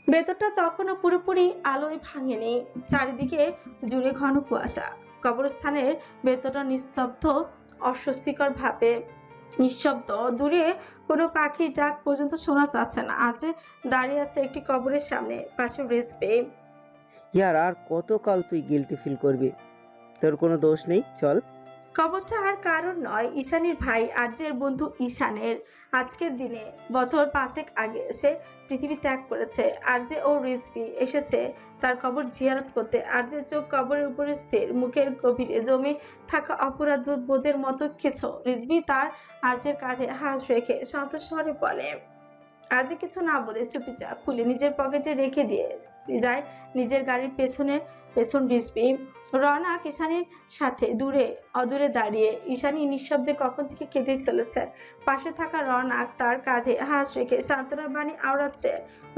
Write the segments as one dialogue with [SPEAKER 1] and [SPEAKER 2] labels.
[SPEAKER 1] ভেতরটা তখনও পুরোপুরি আলোয় ভাঙেনি, চারিদিকে জুড়ে ঘন কুয়াশা। কবরস্থানের ভেতরটা নিস্তব্ধ, অস্বস্তিকর ভাবে নিঃশব্দ। দূরে কোনো পাখির ডাক পর্যন্ত শোনা যাচ্ছে না। আজ দাঁড়িয়ে আছে একটি কবরের সামনে, পাশে রেসপে।
[SPEAKER 2] ইয়ার আর কতকাল তুই গিল্টি ফিল করবি? তোর কোনো দোষ নেই, চল।
[SPEAKER 1] কবরটা আর কারণ নয়, ঈশানীর ভাই আর্যের বন্ধু ঈশানের। আজকের দিনে বছর 5 আগে সে পৃথিবী ত্যাগ করেছে। আর্যে ও রিজভি এসেছে তার কবর জিয়ারত করতে। আর্যের চোখ কবরের উপরে স্থির, মুখের গভীরে জমে থাকা অপরাধ বোধের মতো কিছু। রিজভি তার আর্যের কাঁধে হাত রেখে শান্ত স্বরে বলে, আজে কিছু না বলে চুপিচাপ খুলে নিজের পকেটে রেখে দিয়ে যায় নিজের গাড়ির পেছন রিজভি। রওনা ঈশানীর সাথে অদূরে দাঁড়িয়ে। ঈশানী নিঃশব্দে কখন থেকে কেঁদেই চলেছে। পাশে থাকা রওনাক তার কাঁধে হাত রেখে সান্ত্বনার বাণী আওড়াচ্ছে।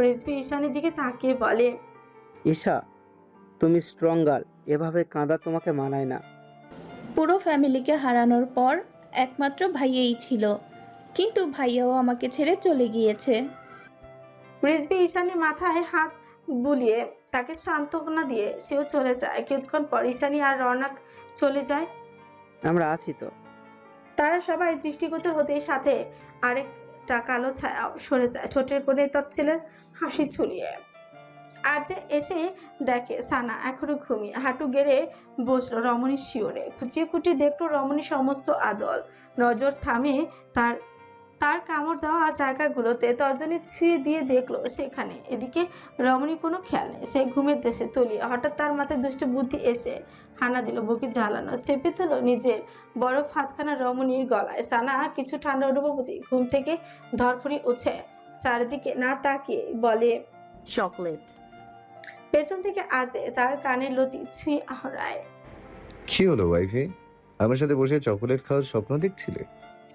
[SPEAKER 1] রিজভি ঈশানীর দিকে তাকিয়ে বলে,
[SPEAKER 2] ঈশা, তুমি স্ট্রং গার্ল, এভাবে কাঁদা তোমাকে মানায় না।
[SPEAKER 3] পুরো ফ্যামিলিকে হারানোর পর একমাত্র ভাইয়াই ছিল, কিন্তু ভাইয়াও আমাকে ছেড়ে চলে গিয়েছে।
[SPEAKER 1] রিজভি ঈশানীর মাথায় হাত বুলিয়ে তাকে সান্ত্বনা দিয়ে সেও চলে যায়। কিছুক্ষণ পর ঈশানী আর রওনাক চলে যায়।
[SPEAKER 2] আমরা আছি তো।
[SPEAKER 1] তারা সবাই দৃষ্টিগোচর হতেই সাথে আরেকটা কালো ছায়া সরে যায়, ঠোঁটের কোণে তাচ্ছিলের হাসি ছড়িয়ে। আর যে এসে দেখে সানা এখনো ঘুমিয়ে হাঁটু গেড়ে বসলো রমণীর শিওরে। খুঁচিয়ে খুঁটিয়ে দেখলো রমণীর সমস্ত আদল। নজর থামে তার তার কামড় দেওয়া জায়গাগুলোতে, তর্জনী ছুঁয়ে দিয়ে দেখলো সেখানে। এদিকে রমণীর কোনো খেয়াল নেই, সে ঘুমের দেশে তলিয়ে। হঠাৎ তার মাথায় দুষ্ট বুদ্ধি এসে হানা দিল, বুকে জ্বালানো। চেপে তুলো নিজের বরফ হাতখানা রমণীর গলায়। সানা কিছু ঠান্ডা অনুভূতি ঘুম থেকে ধরফড়ি উঠে চারিদিকে না তাকিয়ে বলে,
[SPEAKER 4] চকলেট।
[SPEAKER 1] পেছন থেকে আজে তার কানের লতি ছুঁয়ে আহড়ায়।
[SPEAKER 5] কি হলো ওয়াইফে? আমার সাথে বসে চকোলেট খাওয়ার স্বপ্ন দেখছিলে?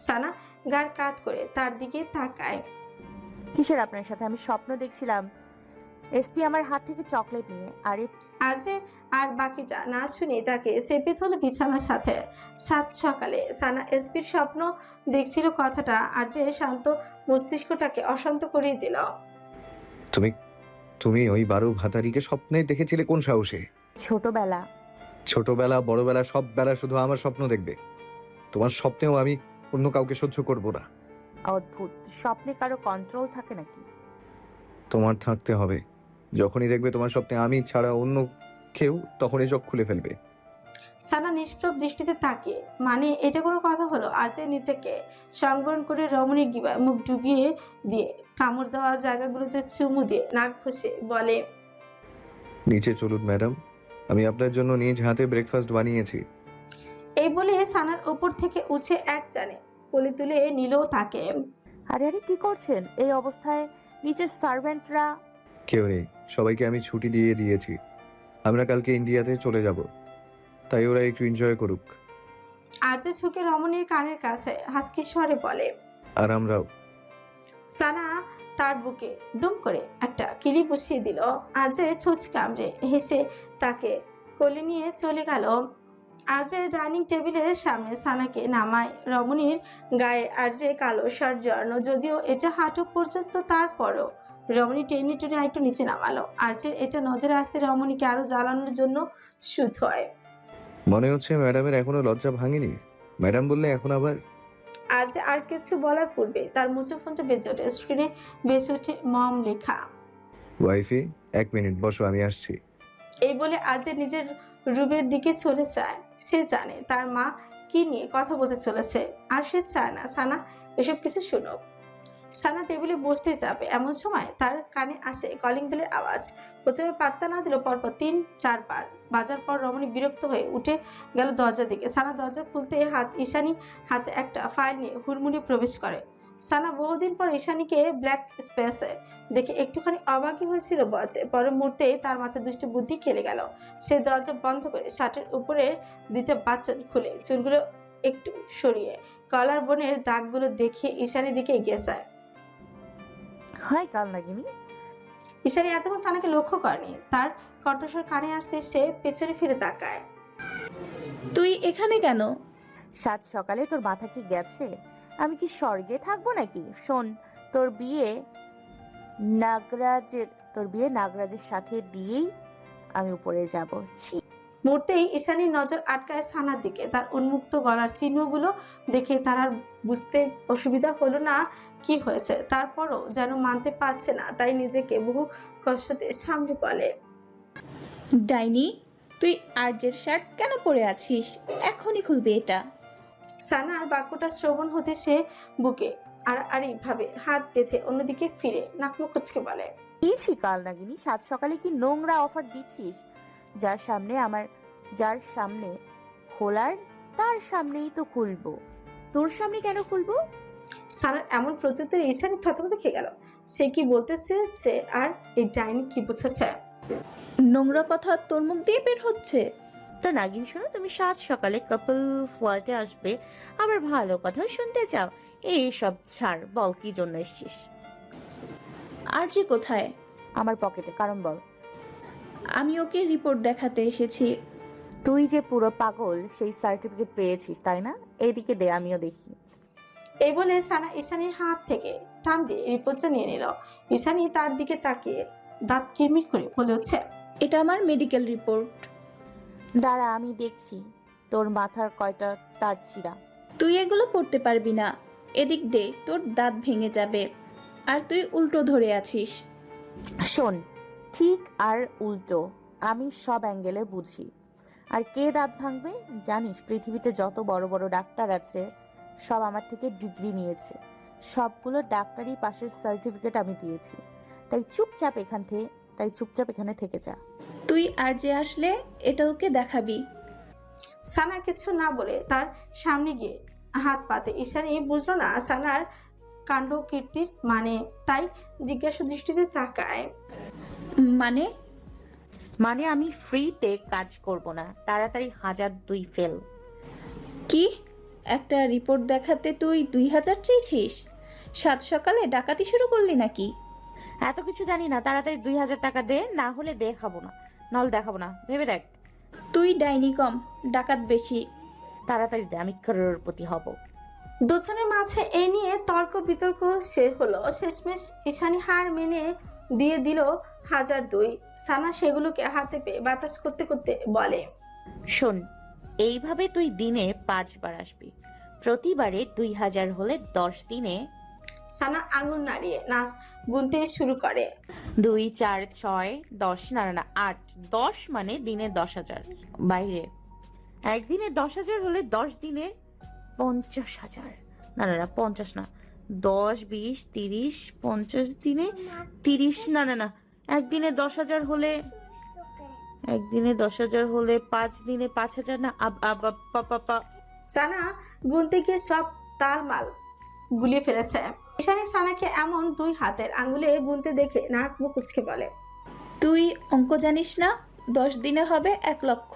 [SPEAKER 1] সানা গার কাত করে তার দিকে তাকায়।
[SPEAKER 4] কিসের আপনার সাথে? আমি স্বপ্ন দেখছিলাম এসপি আমার হাত থেকে চকলেট নিয়ে। আরে
[SPEAKER 1] আর যে আর বাকিটা না শুনে তাকে চেপে ধরল বিছানার সাথে। সাত সকালে সানা এসপির স্বপ্ন দেখছিল কথাটা আর যে শান্ত মস্তিষ্কটাকে অশান্ত করিয়ে দিল।
[SPEAKER 5] তুমি তুমি ওই 12 ভাতারিকে স্বপ্নে দেখেছিলে কোন সাহসে?
[SPEAKER 4] ছোটবেলা।
[SPEAKER 5] ছোটবেলা বড়বেলা সব বেলা শুধু আমার স্বপ্ন দেখবে? তোমার স্বপ্নেও আমি অন্য কাউকে সহ্য করব না।
[SPEAKER 4] অদ্ভুত, স্বপ্নে কারো কন্ট্রোল থাকে নাকি?
[SPEAKER 5] তোমার থাকতে হবে। যখনই দেখবে তোমার স্বপ্নে আমি ছাড়া অন্য কেউ, তখনই চোখ খুলে ফেলবে।
[SPEAKER 1] সানা নিষ্প্রভ দৃষ্টিতে তাকিয়ে, মানে এটা কোনো কথা হলো? আর যে নিজেকে সংবরণ করে রমণীর গিবায় মুখ ডুবিয়ে দিয়ে কামড় দেওয়া জায়গাগুলোতে চুমু দিয়ে নাক ঘষে বলে,
[SPEAKER 5] নিচে চলুন ম্যাডাম, আমি আপনার জন্য নিজ হাতে ব্রেকফাস্ট বানিয়েছি।
[SPEAKER 1] এই বলে সানার উপর থেকে উঠে এক টানে কোলে তুলে নিলেও তাকে।
[SPEAKER 4] আরে আরে, কি করছেন এই অবস্থায়? নিচের সার্ভেন্টরা?
[SPEAKER 5] কেউ নেই, সবাইকে আমি ছুটি দিয়ে দিয়েছি। আমরা কালকে ইন্ডিয়াতে চলে যাব, তাই ওরা একটু এনজয় করুক।
[SPEAKER 1] আর যে ঝুঁকে রমণীর কানের কাছে হাসকি স্বরে বলে।
[SPEAKER 5] আর আমরাও।
[SPEAKER 1] সানা তার বুকে দুম করে একটা কিলি বসিয়ে দিল। আজে ছোঁচ কামড়ে হেসে তাকে কোলে নিয়ে চলে গেল। আজে ডাইনিং টেবিলের সামনে সানাকে নামায়। রমণীর গায়ে আর যে কালো শার্ট জড়ানো, যদিও এটা হাঁটু পর্যন্ত, তারপরও রমণী টেনে টেনে একটু নিচে নামালো। আজের এটা নজরে আসতে রমণীকে আরো জ্বালানোর জন্য শুধ হয়।
[SPEAKER 5] মনে হচ্ছে ম্যাডামের এখনো লজ্জা ভাঙেনি। ম্যাডাম বললে এখন আবার।
[SPEAKER 1] আজ আর কিছু বলার পূর্বে তার মুঠোফোনটা বেজে ওঠে। স্ক্রিনে বেজে ওঠে মম লেখা।
[SPEAKER 5] ওয়াইফি, 1 মিনিট বসো, আমি আসছি।
[SPEAKER 1] এই বলে আজ নিজের রুমের দিকে চলে যায়। সে জানে তার মা কি নিয়ে কথা বলতে চলেছে, আর সে চায় না সানা এসব কিছু শুনুক। সানা টেবিলে বসতে যাবে, এমন সময় তার কানে আসে কলিং বেলের আওয়াজ। প্রথমে পাত্তা না দিল, পরপর 3-4 বার বাজার পর রমণী বিরক্ত হয়ে উঠে গেল দরজার দিকে। সানা দরজা খুলতে ঈশানী হাতে একটা ফাইল নিয়ে হুড়মুড়িয়ে প্রবেশ করে। সানা বহুদিন পর ঈশানীকে ব্ল্যাক স্পেসে দেখে একটুখানি অবাকই হয়েছিল বয়সে। পরের মুহূর্তেই তার মাথায় দুষ্ট বুদ্ধি খেলে গেল। সে দরজা বন্ধ করে শার্টের উপরের 2টা বাটন খুলে চুলগুলো একটু সরিয়ে কলার বোনের দাগগুলো দেখিয়ে ঈশানীর দিকে এগিয়ে যায়।
[SPEAKER 4] হাই কাল নাগিনি।
[SPEAKER 1] ঈশানী এতক্ষণ সানাকে লক্ষ্য করেনি। তার কণ্ঠস্বর কানে আসতে সে পেছনে ফিরে তাকায়।
[SPEAKER 3] তুই এখানে কেন?
[SPEAKER 4] সাত সকালে তোর মাথা কি গেছে? আমি কি স্বর্গে থাকবো নাকি? শোন, তোর বিয়ে নাগরাজের সাথে দিয়েই আমি উপরে যাব।
[SPEAKER 1] মুহূর্তেই ঈশানীর নজর আটকায় সানার দিকে। তার উন্মুক্ত গলার চিহ্নগুলো দেখে তার আর বুঝতে অসুবিধা হলো না কি হয়েছে। তারপরও যেন মানতে পারছে না, তাই নিজেকে বহু কষ্টতে সামনে বলে,
[SPEAKER 3] ডাইনি, তুই আর্যের শার্ট কেন পরে আছিস? এখনই খুলবি এটা।
[SPEAKER 1] সানার বাক্যটা শ্রবণ হতে সে বুকে আড়াআড়ি ভাবে হাত বেঁধে অন্যদিকে ফিরে নাকমুখ কুঁচকে বলে,
[SPEAKER 4] দিয়েছি কাল নাগিনী, সাত সকালে কি নোংরা অফার দিচ্ছিস? যার সামনে খোলার তার সামনেই তো খুলবো। তোর সামনে কেন খুলবো?
[SPEAKER 1] সানার এমন প্রত্যুত্তরে ঈশানী থতমত খেয়ে গেল। সে কি বলতে চেয়েছে আর এই ডাইনি কি বুঝেছে?
[SPEAKER 3] নোংরা কথা তোর মুখ দিয়ে বের হচ্ছে?
[SPEAKER 4] তো নাগিন শোনো, তুমি সাত সকালে কাপল ফ্ল্যাটে আসবে, আবার ভালো কথা শুনতে চাও? এইসব ছাড়, বল কি জন্য এসেছিস?
[SPEAKER 3] আর্য কোথায়?
[SPEAKER 4] আমার পকেটে, কারণ বল।
[SPEAKER 3] আমি ওকে রিপোর্ট দেখাতে এসেছি।
[SPEAKER 4] তুই যে পুরো পাগল, সেই সার্টিফিকেট পেয়েছিস তাই না? এইদিকে দে, আমিও দেখি।
[SPEAKER 1] এই বলে সানা ঈশানীর হাত থেকে টান দিয়ে রিপোর্টটা নিয়ে নিল। ঈশানী তার দিকে তাকিয়ে দাঁত কিরমির করে বলে হচ্ছে,
[SPEAKER 3] এটা আমার মেডিকেল রিপোর্ট।
[SPEAKER 4] দাঁড়া, আমি দেখছি তোর মাথার কয়টা তার ছিঁড়া।
[SPEAKER 3] তুই এগুলো পড়তে পারবি না। এদিক দে, তোর দাঁত ভেঙে যাবে। আর তুই উল্টো ধরে আছিস।
[SPEAKER 4] শোন, ঠিক আর উল্টো আমি সব অ্যাঙ্গেলে বুঝি। আর কে দাঁত ভাঙবে জানিস? পৃথিবীতে যত বড় বড় ডাক্তার আছে সব আমার থেকে ডিগ্রি নিয়েছে। সবগুলো ডাক্তারি পাশের সার্টিফিকেট আমি দিয়েছি। তাই চুপচাপ এখানে থেকে যা।
[SPEAKER 3] তুই আর্যে আসলে এটা ওকে দেখাবি।
[SPEAKER 1] সানা কিছু না বলে তার সামনে গিয়ে হাত পাতে। ঈশানী বুঝলো না সানার কাণ্ড কীর্তির মানে, তাই জিজ্ঞাসা দৃষ্টিতে তাকায়।
[SPEAKER 4] মানে আমি ফ্রিতে কাজ করব না, তাড়াতাড়ি 1002 ফেল।
[SPEAKER 3] কি? একটা রিপোর্ট দেখাতে তুই 2000 চেয়েছিস? সাত সকালে ডাকাতি শুরু করলি নাকি?
[SPEAKER 4] এত কিছু জানি না, তাড়াতাড়ি 2000 টাকা দে, না হলে দেখাবো না, দেখাবো না, ভেবে দেখ।
[SPEAKER 3] তুই ডাইনি কম, ডাকাত বেশি।
[SPEAKER 4] তাড়াতাড়ি দে, আমি করোড়পতি হব।
[SPEAKER 1] দুজনের মাঝে এ নিয়ে তর্ক বিতর্ক সে হলো। শেষমেশ ঈশানী হার মেনে দিয়ে দিল 1002। সানা সেগুলোকে হাতে পেয়ে বাতাস করতে করতে বলে,
[SPEAKER 4] শোন, এইভাবে তুই দিনে 5 বার আসবি। প্রতিবারে 2000 হলে 10 দিনে।
[SPEAKER 1] সানা আঙুল নাড়িয়ে নাচ গুনতে শুরু করে।
[SPEAKER 4] 2 4 6 10, না 8। 10 মানে দিনে 10,000। বাইরে একদিনে 10,000 হলে 10 দিনে 50,000। না 50 না, 10 20 30 50 দিনে 30। না একদিনে 10,000 হলে 5 দিনে 5,000। না
[SPEAKER 1] সানা গুনতে গিয়ে সব তালমাল গুলিয়ে ফেলেছে। ঈশানী সানাকে এমন 2 হাতের আঙ্গুলে গুনতে দেখে নাক মুখ কুঁচকে বলে,
[SPEAKER 3] তুই অঙ্ক জানিস না? 10 দিনে হবে 1 লক্ষ।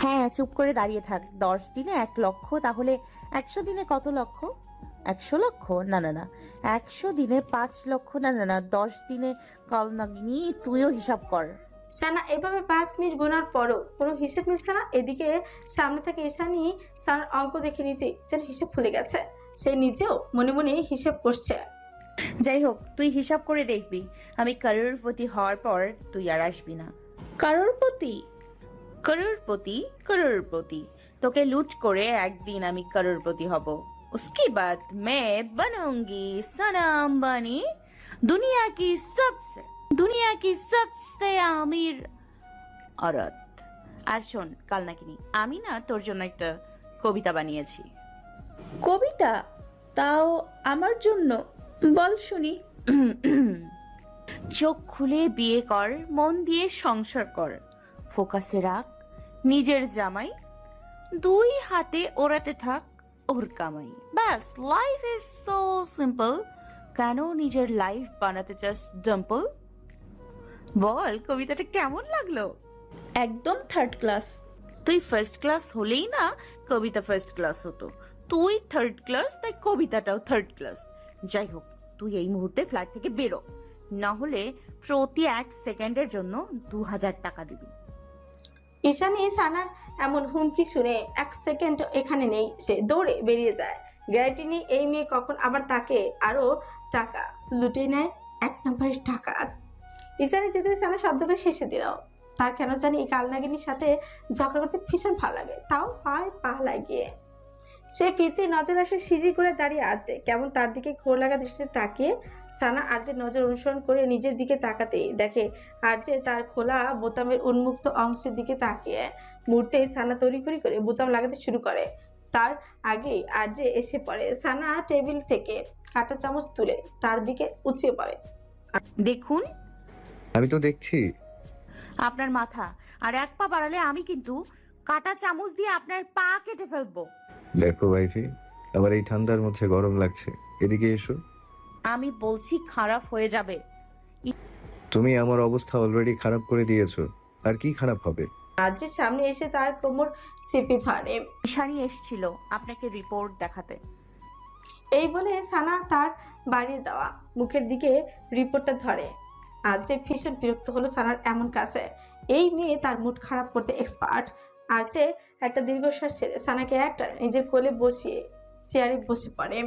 [SPEAKER 4] হ্যাঁ, চুপ করে দাঁড়িয়ে থাক। 10 দিনে 1 লক্ষ, তাহলে 100 দিনে কত লক্ষ? 100 লক্ষ? না 100 দিনে 5 লক্ষ। না 10 দিনে। কাল নাগিনী, তুইও হিসাব কর।
[SPEAKER 1] সানা এভাবে 5 মিনিট গোনার পরও কোনো হিসেব মিলছে না। এদিকে সামনে থেকে ঈশানী সানার অঙ্ক দেখে নিজেই যেন হিসেব ভুলে গেছে। সে নিজেও মনে মনে হিসেব করছে।
[SPEAKER 4] যাই হোক, তুই হিসাব করে দেখবি, আমি করোড়পতি হওয়ার পর তুই আর আসবি না।
[SPEAKER 3] কারোরপতি?
[SPEAKER 4] করোড়পতি। তোকে লুট করে একদিন আমি করোড়পতি হব। उसके बाद मैं बनूंगी सना अंबानी, दुनिया की सबसे अमीर औरत। আর শোন কাল নাকিনি, আমি না তোর জন্য একটা কবিতা বানিয়েছি।
[SPEAKER 3] কবিতা? তাও আমার জন্য? বল শুনি।
[SPEAKER 4] চোখ খুলে বিয়ে কর, মন দিয়ে সংসার কর, ফোকাসে রাখ নিজের জামাই, 2 হাতে ওড়াতে থাক ওর কামাই। ব্যাস, লাইফ ইজ সো সিম্পল। কেন নিজের লাইফ বানাতে চাস ডাম্পল? বল কবিতাটা কেমন লাগলো?
[SPEAKER 3] একদম 3rd ক্লাস।
[SPEAKER 4] তুই ফার্স্ট ক্লাস হলেই না কবিতা ফার্স্ট ক্লাস হতো। তুই 3rd ক্লাস, তাই কবিতাটাও 3rd ক্লাস। যাই হোক, তুই এই মুহূর্তে ফ্ল্যাট থেকে বেরো, না হলে প্রতি 1 সেকেন্ডের জন্য 2000 টাকা দিবি।
[SPEAKER 1] ঈশানী সানার এমন হুমকি শুনে 1 সেকেন্ড এখানে নেই, সে দৌড়ে বেরিয়ে যায়। গ্যারান্টি নেই এই মেয়ে কখন আবার তাকে আরো টাকা লুটে নেয়। এক নম্বরের ডাকাত। ঈশানী যেতে সানা শব্দ করে হেসে দিল। তার কেন জানি এই কালনাগিনীর সাথে ঝগড়া করতে ভীষণ ভালো লাগে, তাও পায়ে পা লাগিয়ে। সে ফিরতে নজর আসে সিঁড়ি করে দাঁড়িয়ে আরজে, কেমন তার দিকে ঘোর লাগা দৃষ্টিতে তাকিয়ে। সানা আরজের নজর অনুসরণ করে নিজের দিকে তাকাতেই দেখে আরজে তার খোলা বোতামের উন্মুক্ত অংশের দিকে তাকিয়ে। মুহূর্তেই সানা তড়িঘড়ি করে বোতাম লাগাতে শুরু করে। তার আগেই আরজে এসে পড়ে। সানা টেবিল থেকে কাঁটা চামচ তুলে তার দিকে উঁচিয়ে পড়ে।
[SPEAKER 4] দেখুন
[SPEAKER 5] আমি তো দেখছি।
[SPEAKER 4] আপনার মাথা, আর এক পা বাড়ালে আমি কিন্তু কাটা চামচ দিয়ে আপনার পা কেটে ফেলবো।
[SPEAKER 5] দেখো ওয়াইফি, আমার এই ঠান্ডার মধ্যে গরম লাগছে, এদিকে এসো।
[SPEAKER 4] আমি বলছি খারাপ হয়ে যাবে।
[SPEAKER 5] তুমি আমার অবস্থা অলরেডি খারাপ করে দিয়েছো, আর কি খারাপ হবে?
[SPEAKER 1] আরজের সামনে এসে তার কোমর চেপে ধরে।
[SPEAKER 4] ঈশানী এসেছিল আপনাকে রিপোর্ট দেখাতে।
[SPEAKER 1] এই বলে সানা তার বাড়িয়ে দেওয়া মুখের দিকে রিপোর্টটা ধরে। আজে ভীষণ বিরক্ত হলো সানার এমন কাছে। এই মেয়ে তার মুড খারাপ করতে এক্সপার্ট। আজে একটা দীর্ঘশ্বাস ছেড়ে সানাকে একটা নিজের কোলে বসিয়ে চেয়ারে বসে পড়ে।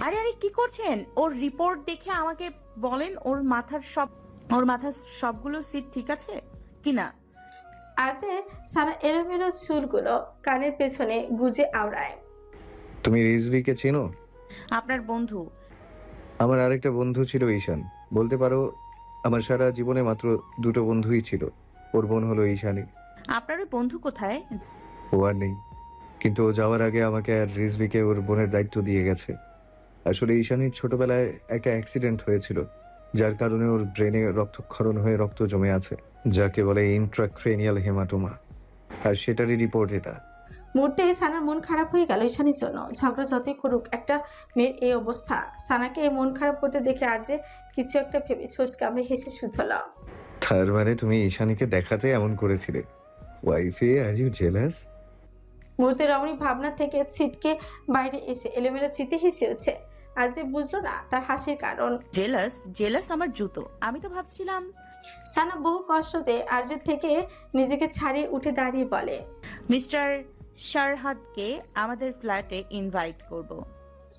[SPEAKER 4] আরে আরে কি করছেন? ওর রিপোর্ট দেখে আমাকে বলেন ওর মাথার সবগুলো সিট ঠিক আছে কিনা।
[SPEAKER 1] আজে সানা এলোমেলো চুলগুলো কানের পেছনে গুজে আওড়ায়।
[SPEAKER 5] তুমি রিজভিকে চেনো?
[SPEAKER 4] আপনার বন্ধু।
[SPEAKER 5] আমার আরেকটা বন্ধু ছিল ঈশান। বলতে পারো আমার সারা জীবনে মাত্র দুটো বন্ধুই ছিল। ওর বোন হলো ঈশানী।
[SPEAKER 4] আপনার ওই বন্ধু কোথায়?
[SPEAKER 5] ও আর নেই, কিন্তু ও যাওয়ার আগে আমাকে আর রিজভিকে ওর বোনের দায়িত্ব দিয়ে গেছে। আসলে ঈশানীর ছোটবেলায় একটা অ্যাক্সিডেন্ট হয়েছিল, যার কারণে ওর ব্রেনে রক্তক্ষরণ হয়ে রক্ত জমে আছে, যাকে বলে ইন্ট্রাক্রেনিয়াল হেমাটোমা। আর সেটারই রিপোর্ট এটা।
[SPEAKER 1] মুহূর্তে সানার মন খারাপ হয়ে গেল ঈশানীর জন্য। ঝগড়া যতই করুক, একটা মেয়ের এই অবস্থা। সানাকে মন খারাপ করতে দেখে আর যে কিছু একটা ভেবে ছোচ কামড়ে হেসে শুধল।
[SPEAKER 5] তার মানে তুমি ঈশানীকে দেখাতে এমন করেছিলে? ওয়াইফে, আর ইউ জেলাস?
[SPEAKER 1] মুহূর্তে রমণী ভাবনা থেকে ছিটকে বাইরে এসে এলোমেলো স্মৃতি হেসে উঠছে। আর যে বুঝলো না তার হাসির কারণ।
[SPEAKER 4] জেলাস আমার জুতো। আমি তো ভাবছিলাম।
[SPEAKER 1] সানা বহু কষ্টতে আর্যের থেকে নিজেকে ছাড়িয়ে উঠে দাঁড়িয়ে বলে,
[SPEAKER 4] মিস্টার শারহাদকে আমাদের ফ্ল্যাটে ইনভাইট করব।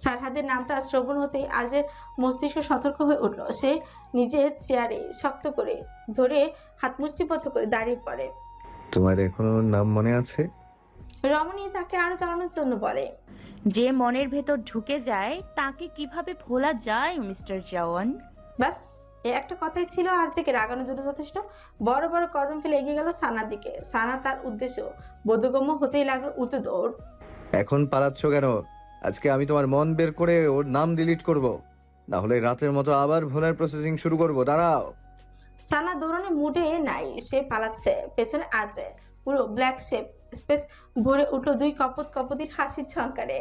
[SPEAKER 1] সারহাদের নামটা শ্রবণ হতেই আর্যের মস্তিষ্ক সতর্ক হয়ে উঠল। সে নিজের চেয়ারে শক্ত করে ধরে হাত মুষ্টিবদ্ধ করে দাঁড়িয়ে পড়ে।
[SPEAKER 5] তোমার এখনো নাম মনে আছে?
[SPEAKER 1] রমণী তাকে আরো চালানোর জন্য বলে,
[SPEAKER 4] যে মনের ভেতর ঢুকে যায় তাকে কিভাবে ভোলা যায় মিস্টার জওয়ান?
[SPEAKER 1] ব্যাস এ একটা কথাই ছিল আর্যকে রাগানোর জন্য যথেষ্ট। বড় বড় কদম ফেলে এগিয়ে গেল সানার দিকে। সানা তার উদ্দেশ্য বোধগম্য হতেই লাগলো উঁচু দৌড়।
[SPEAKER 5] এখন পালাচ্ছ কেন? আজকে আমি তোমার মন বের করে ওর নাম ডিলিট করব, না হলে রাতের মতো আবার ভোলার প্রসেসিং শুরু করব। দাঁড়াও।
[SPEAKER 1] সানা দৌড়ানো মুডে নাই, সে পালাচ্ছে। পেছনে আছে পুরো ব্ল্যাক শেপ স্পেস ভরে উঠলো দুই কপতির হাসির ঝংকারে।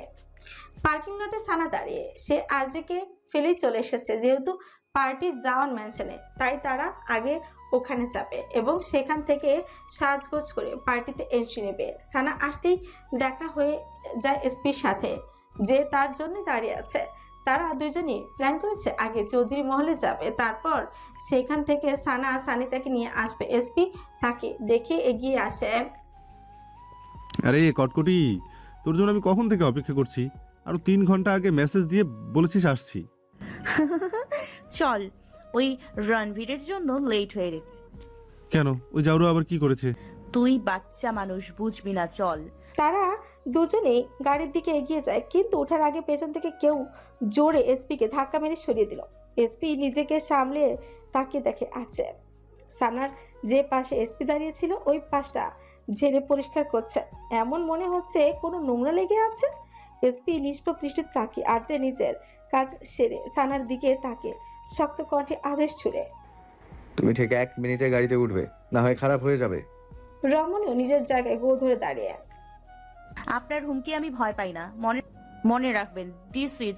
[SPEAKER 1] পার্কিং লটে সানা দাঁড়িয়ে। সে আরজেকে ফেলেই চলে এসেছে। যেহেতু পার্টি জাওয়ান ম্যানশনে, তাই তারা আগে ওখানে যাবে এবং সেখান থেকে সাজগোজ করে পার্টিতে এন্ট্রি নেবে। সানা আসতেই দেখা হয়ে যায় এসপির সাথে, যে তার জন্য দাঁড়িয়ে আছে। তারা দুজনই প্ল্যান করেছে আগে চৌধুরী মহলে যাবে, তারপর সেখান থেকে সানিতাকে নিয়ে আসবে। এসপি তাকে দেখে এগিয়ে আসে।
[SPEAKER 6] আরে কটকটি, তোর জন্য আমি কখন থেকে অপেক্ষা করছি। আরো 3 ঘন্টা আগে মেসেজ দিয়ে বলেছিস আসছি।
[SPEAKER 4] চল, ওই রণবীরের জন্য লেট হয়ে গেছে।
[SPEAKER 6] কেন, ওই জাউরু আবার কি করেছে?
[SPEAKER 4] তুই বাচ্চা মানুষ, বুঝবি না, চল।
[SPEAKER 1] তারা দুজনেই গাড়ির দিকে এগিয়ে যায়, কিন্তু ওঠার আগে পেছন থেকে কেউ জোরে এসপিকে ধাক্কা মেরে সরিয়ে দিল। এসপি নিজেকে সামলে তাকিয়ে দেখে আছে সানার যে পাশে এসপি দাঁড়িয়ে ছিল, ওই পাশটা ঝেড়ে পরিষ্কার করছে। এমন মনে হচ্ছে কোনো নোংরা লেগে আছে। এসপি নিষ্প্রভ দৃষ্টিতে তাকিয়ে আর যে নিজের কাজ সেরে সানার দিকে তাকে শক্ত কণ্ঠে আদেশ ছুড়ে,
[SPEAKER 5] তুমি ঠিক 1 মিনিটে গাড়িতে উঠবে, না হয় খারাপ হয়ে যাবে।
[SPEAKER 1] রমণীও নিজের জায়গায় গো ধরে দাঁড়িয়ে।
[SPEAKER 4] আপনার হুমকি আমি ভয় পাই না। মনে রাখবেন, this is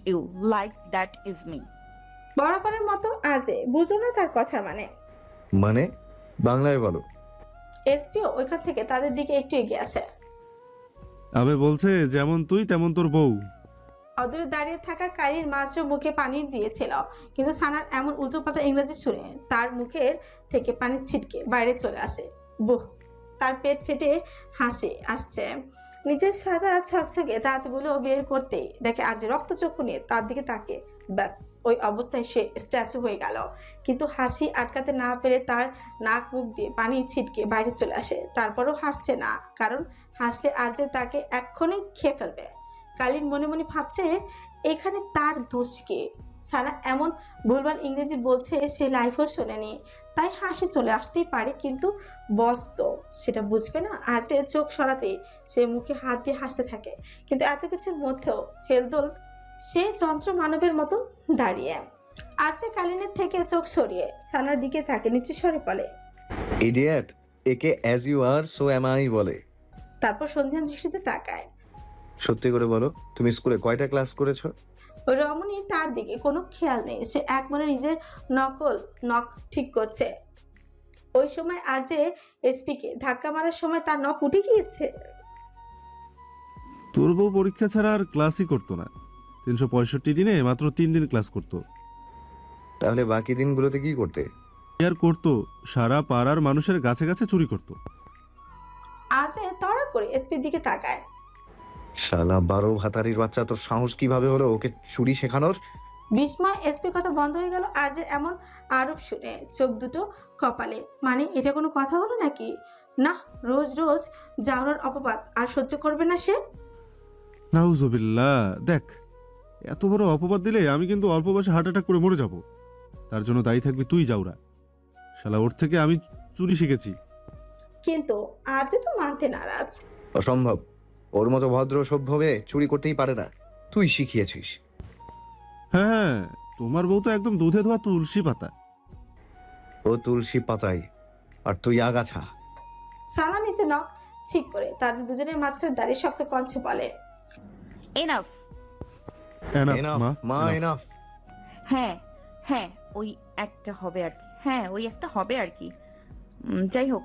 [SPEAKER 4] you like that is me.
[SPEAKER 1] বরাবরের মতো আজে বুঝলো না তার কথার মানে।
[SPEAKER 5] মানে বাংলায় বলো।
[SPEAKER 1] এসপিও ওইখান থেকে তাদের দিকে একটু এগিয়ে আসে।
[SPEAKER 6] আবে বলছে যেমন তুই তেমন তোর বউ।
[SPEAKER 1] অদূরে দাঁড়িয়ে থাকা কারির মাঝে মুখে পানি দিয়েছিল, কিন্তু সানার এমন উল্টোপাল্টা ইংরেজি শুনে তার মুখের থেকে পানি ছিটকে বাইরে চলে আসে। বুহ, তার পেট ফেটে হাসি আসছে। নিজের সাদা ছকছকে দাঁতগুলো বের করতেই দেখে আর যে রক্তচক্ষু নিয়ে তার দিকে তাকে ব্যাস ওই অবস্থায় সে স্ট্যাচু হয়ে গেল। কিন্তু হাসি আটকাতে না পেরে তার নাক মুখ দিয়ে পানি ছিটকে বাইরে চলে আসে। তারপরও হাসছে না, কারণ হাসলে আরজে তাকে এক্ষুনি খেয়ে ফেলবে। কালীন মনে মনে ভাবছে এখানে তার দোষ কি? সানা এমন ভুলভাল ইংরেজি বলছে সে লাইফও শোনেনি, তাই হাসি চলে আসতেই পারে, কিন্তু বস তো সেটা বুঝবে না। আজে চোখ সরাতে সে মুখে হাত দিয়ে হাসতে থাকে, কিন্তু এত কিছুর মধ্যেও হেলদোল সে যন্ত্র মানবের মতো দাঁড়িয়ে। আর সে কালিনের থেকে চোখ সরিয়ে সানার দিকে তাকে নিচু স্বরে বলে,
[SPEAKER 5] ইডিয়েট, একে as you are so am I বলে।
[SPEAKER 1] তারপর সন্ধ্যান দৃষ্টিতে তাকায়।
[SPEAKER 5] সত্যি করে বলো, তুমি স্কুলে কয়টা ক্লাস করেছো?
[SPEAKER 1] রমণী তার দিকে কোনো খেয়াল নেই, সে এক মনে নিজের নখ ঠিক করছে। ওই সময় আর যে এসপিকে ধাক্কা মারার সময় তার নখ উঠে গিয়েছে।
[SPEAKER 6] তোর বউ পরীক্ষা ছাড়া আর ক্লাসই করতো না। 365 দিনে মাত্র 3 দিন ক্লাস করতো।
[SPEAKER 5] তাহলে বাকি দিনগুলোতে কি করতে?
[SPEAKER 6] কি আর করতো, সারা পাড়ার মানুষের গাছে গাছে চুরি করতো।
[SPEAKER 1] আর যে তড়া করে এসপির দিকে তাকায়।
[SPEAKER 5] শালা 12 ভাতারির বাচ্চা, তোর সাহস কিভাবে হলো ওকে চুরি শেখানোর?
[SPEAKER 1] বিস্ময় এসপির কথা বন্ধ হয়ে গেল আর যে এমন আরোপ শুনে, চোখ দুটো কপালে। মানে এটা কোনো কথা হলো নাকি? না, রোজ রোজ জাউরার অপবাদ আর সহ্য করবে না সে।
[SPEAKER 6] নাউজুবিল্লাহ, দেখ এত বড় অপবাদ দিলে আমি কিন্তু অল্প বয়সে হার্ট অ্যাটাক করে মরে যাব। তার জন্য দায়ী থাকবি তুই, যাওরা। শালা ওর থেকে আমি চুরি শিখেছি।
[SPEAKER 1] কিন্তু আর যে তো মানতে নারাজ।
[SPEAKER 5] অসম্ভব, ওর মতো ভদ্র সভ্য মেয়ে চুরি করতেই পারে না, তুই শিখিয়েছিস।
[SPEAKER 6] হ্যাঁ, তোমার বউ তো একদম দুধে ধোয়া তুলসী পাতা।
[SPEAKER 5] ও তুলসী পাতাই, আর তুই আগাছা।
[SPEAKER 1] সানা নিচে নখ ঠিক করে তাদের দুজনের মাঝখানে দাঁড়িয়ে শক্ত কণ্ঠে বলে,
[SPEAKER 4] এনাফ।
[SPEAKER 6] Enough,
[SPEAKER 5] এনাফ মা,
[SPEAKER 6] enough.
[SPEAKER 5] এনাফ।
[SPEAKER 4] হ্যাঁ হ্যাঁ, ওই একটা হবে আর কি। হ্যাঁ, ওই একটা হবে আর কি। যাই হোক,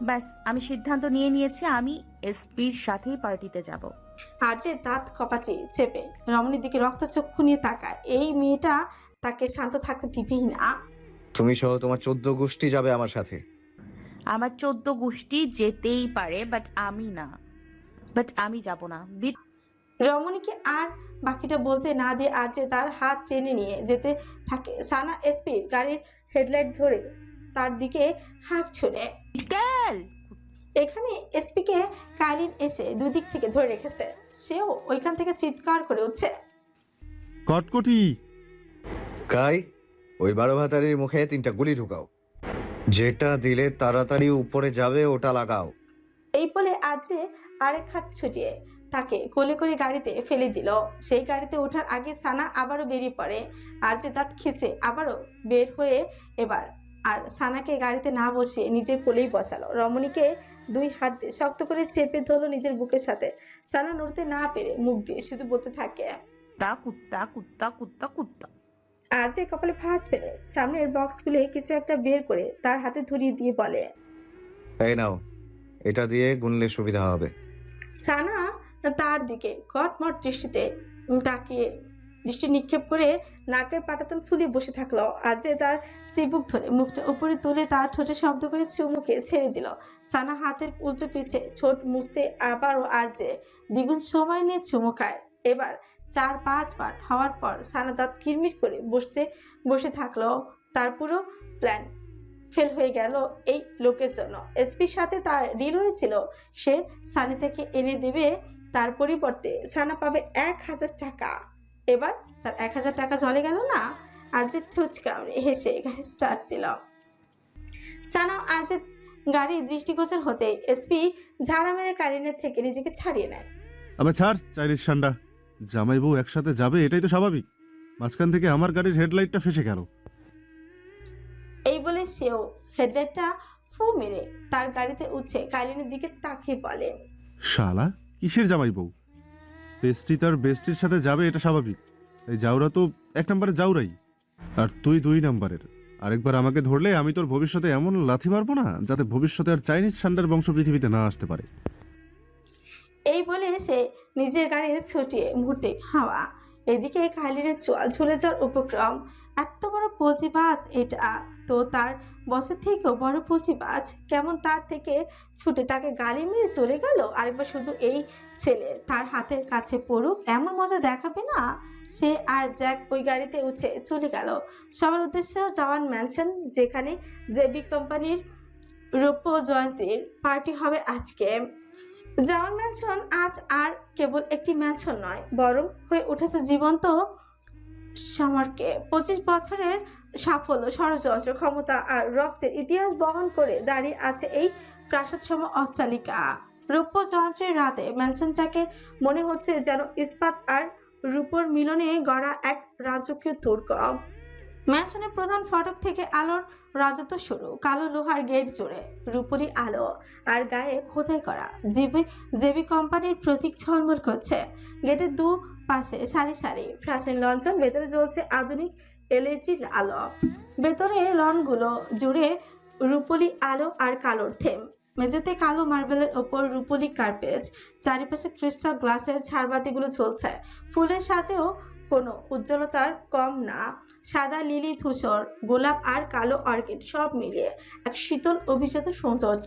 [SPEAKER 4] ব্যাস আমি সিদ্ধান্ত নিয়ে নিয়েছি, আমি এসপির সাথেই পার্টিতে যাব।
[SPEAKER 1] আর যে দাঁত কপাচি চেপে রমণীর দিকে রক্তচক্ষু নিয়ে তাকায়। এই মেয়েটা তাকে শান্ত থাকতে দিবেই না।
[SPEAKER 5] তুমি সহ তোমার 14 গোষ্ঠী যাবে আমার সাথে।
[SPEAKER 4] আমার 14 গোষ্ঠী যেতেই পারে, বাট আমি না। বাট আমি যাব না।
[SPEAKER 1] রমণীকে আর বাকিটা বলতে না দিয়ে আর যে তার হাত টেনে নিয়ে যেতে থাকে। সানা এসপির গাড়ির হেডলাইট ধরে তার দিকে হাঁক ছুড়ে।
[SPEAKER 4] ক্যাল!
[SPEAKER 1] এখানে এসপিকে কালিন এসে দুই দিক থেকে ধরে রেখেছে। সেও ওইখান থেকে চিৎকার করে উঠছে,
[SPEAKER 6] কটকটি!
[SPEAKER 5] কাই, ওই 12 ভাতারির মুখে 3টা গুলি ঢুকাও। যেটা দিলে তাড়াতাড়ি উপরে যাবে ওটা লাগাও।
[SPEAKER 1] এই বলে আর যে আরেক হাত ছুটিয়ে তাকে কোলে করে গাড়িতে ফেলে দিল। সেই গাড়িতে ওঠার আগে সানা আবারও বেরিয়ে পড়ে। আর যে দাঁত খিচে আবারও বের হয়ে এবার আর সানাকে গাড়িতে না বসিয়ে নিজের কোলেই বসালো। রমণীকে 2 হাত দিয়ে শক্ত করে চেপে ধরলো নিজের বুকের সাথে। সানা নড়তে না পেরে মুখ দিয়ে শুধু বলতে থাকে,
[SPEAKER 4] তা কুত্তা কুত্তা কুত্তা কুত্তা।
[SPEAKER 1] আর যে কপালে ভাঁজ ফেলে সামনের বক্স খুলে কিছু একটা বের করে তার হাতে ধরিয়ে দিয়ে বলে,
[SPEAKER 5] এই নাও, এটা দিয়ে গুনলে সুবিধা হবে।
[SPEAKER 1] সানা তার দিকে কটমট দৃষ্টিতে তাকিয়ে দৃষ্টি নিক্ষেপ করে নাকের পাটাতন ফুলিয়ে বসে থাকলো। আর যে তার চিবুক ধরে মুখটা উপরে তুলে তার ঠোঁটে শব্দ করে চুমুকে ছেড়ে দিল। সানা হাতের উল্টো পিছে ঠোঁট মুছতে আবারও আর যে দ্বিগুণ সময় নিয়ে চুমু খায়। এবার 4-5 বার হওয়ার পর সানা দাঁত কিরমির করে বসে থাকলো। তার পুরো প্ল্যান ফেল হয়ে গেল এই লোকের জন্য। এসপির সাথে তার ডিল হয়েছিল, সে সানি থেকে এনে দেবে, তার পরিবর্তে সানা পাবে 1000 টাকা। এবার তার 1000 টাকা জলে গেল না। আজের ছুচকা হেসে গাড়ি স্টার্ট দিল। সানা আজের গাড়ি দৃষ্টিগোচর হতে এসপি ঝাড়া মেরে কারিনের থেকে নিজেকে ছাড়িয়ে নেয়।
[SPEAKER 6] আবার ছাড় চাইনিজ ঠান্ডা। জামাই বউ একসাথে যাবে এটাই তো স্বাভাবিক। মাঝখান থেকে আমার গাড়ির হেডলাইটটা ফেসে গেল।
[SPEAKER 1] এই বলে সেও হেডলাইটটা ফু মেরে তার গাড়িতে উঠছে কালিনের দিকে তাকিয়ে বলে,
[SPEAKER 6] শালা কিসের জামাই বউ? বেস্টি তার বেস্টির সাথে যাবে এটা স্বাভাবিক। এই জাউরা তো 1 নম্বরের জাউরাই, আর তুই 2 নম্বরের। আরেকবার আমাকে ধরলে আমি তোর ভবিষ্যতে এমন লাথি মারবো না যাতে ভবিষ্যতে আর চাইনিজ ঠান্ডার বংশ পৃথিবীতে না আসতে পারে।
[SPEAKER 1] এই বলে সে নিজের গাড়ি ছুটিয়ে মুহূর্তে হাওয়া। এদিকে কালিনের চোয়াল ঝুলে যাওয়ার উপক্রম। এত বড় পুঁজিবাজ এটা তো তার বসের থেকেও বড় পুঁজিবাজ। কেমন তার থেকে ছুটে তাকে গালি মেরে চলে গেল। আরেকবার শুধু এই ছেলে তার হাতের কাছে পড়ুক এমন মজা দেখাবে না। সে আর জ্যাক ওই গাড়িতে উঠে চলে গেল সবার উদ্দেশ্যে জওয়ান ম্যানশন, যেখানে জেবি কোম্পানির রৌপ্য জয়ন্তীর পার্টি হবে আজকে। জওয়ান ম্যানশন আজ আর কেবল একটি ম্যানশন নয়, বরং হয়ে উঠেছে জীবন্ত সমরকে। 25 বছরের সাফল্য, ষড়যন্ত্র, ক্ষমতা আর রক্তের ইতিহাস বহন করে দাঁড়িয়ে আছে এই প্রাসাদসম অট্টালিকা। রৌপ্য জয়ন্তীর রাতে ম্যানশনটাকে মনে হচ্ছে যেন ইস্পাত আর রূপোর মিলনে গড়া এক রাজকীয় দুর্গ। ম্যানশনের প্রধান ফটক থেকে আলোর রাজত্ব শুরু। কালো লোহার গেট জুড়ে রূপলি আলো আর গায়ে খোদাই করা জেবি কোম্পানির প্রতীক ঝলমল করছে। গেটের দু পাশে সারি সারি প্রাচীন লঞ্চন, ভেতরে জ্বলছে আধুনিক এলইডি আলো। ভেতরে লনগুলো জুড়ে রূপলি আলো আর কালোর থেম। মেঝেতে কালো মার্বেলের ওপর রূপলি কার্পেট, চারিপাশে ক্রিস্টাল গ্লাসের ঝাড়বাতিগুলো ঝলছে। ফুলের সাজেও কোনো উজ্জ্বলতার কম না। সাদা লিলি, ধূসর গোলাপ আর কালো অর্কিড সব মিলিয়ে এক শীতল অভিজাত সৌন্দর্য।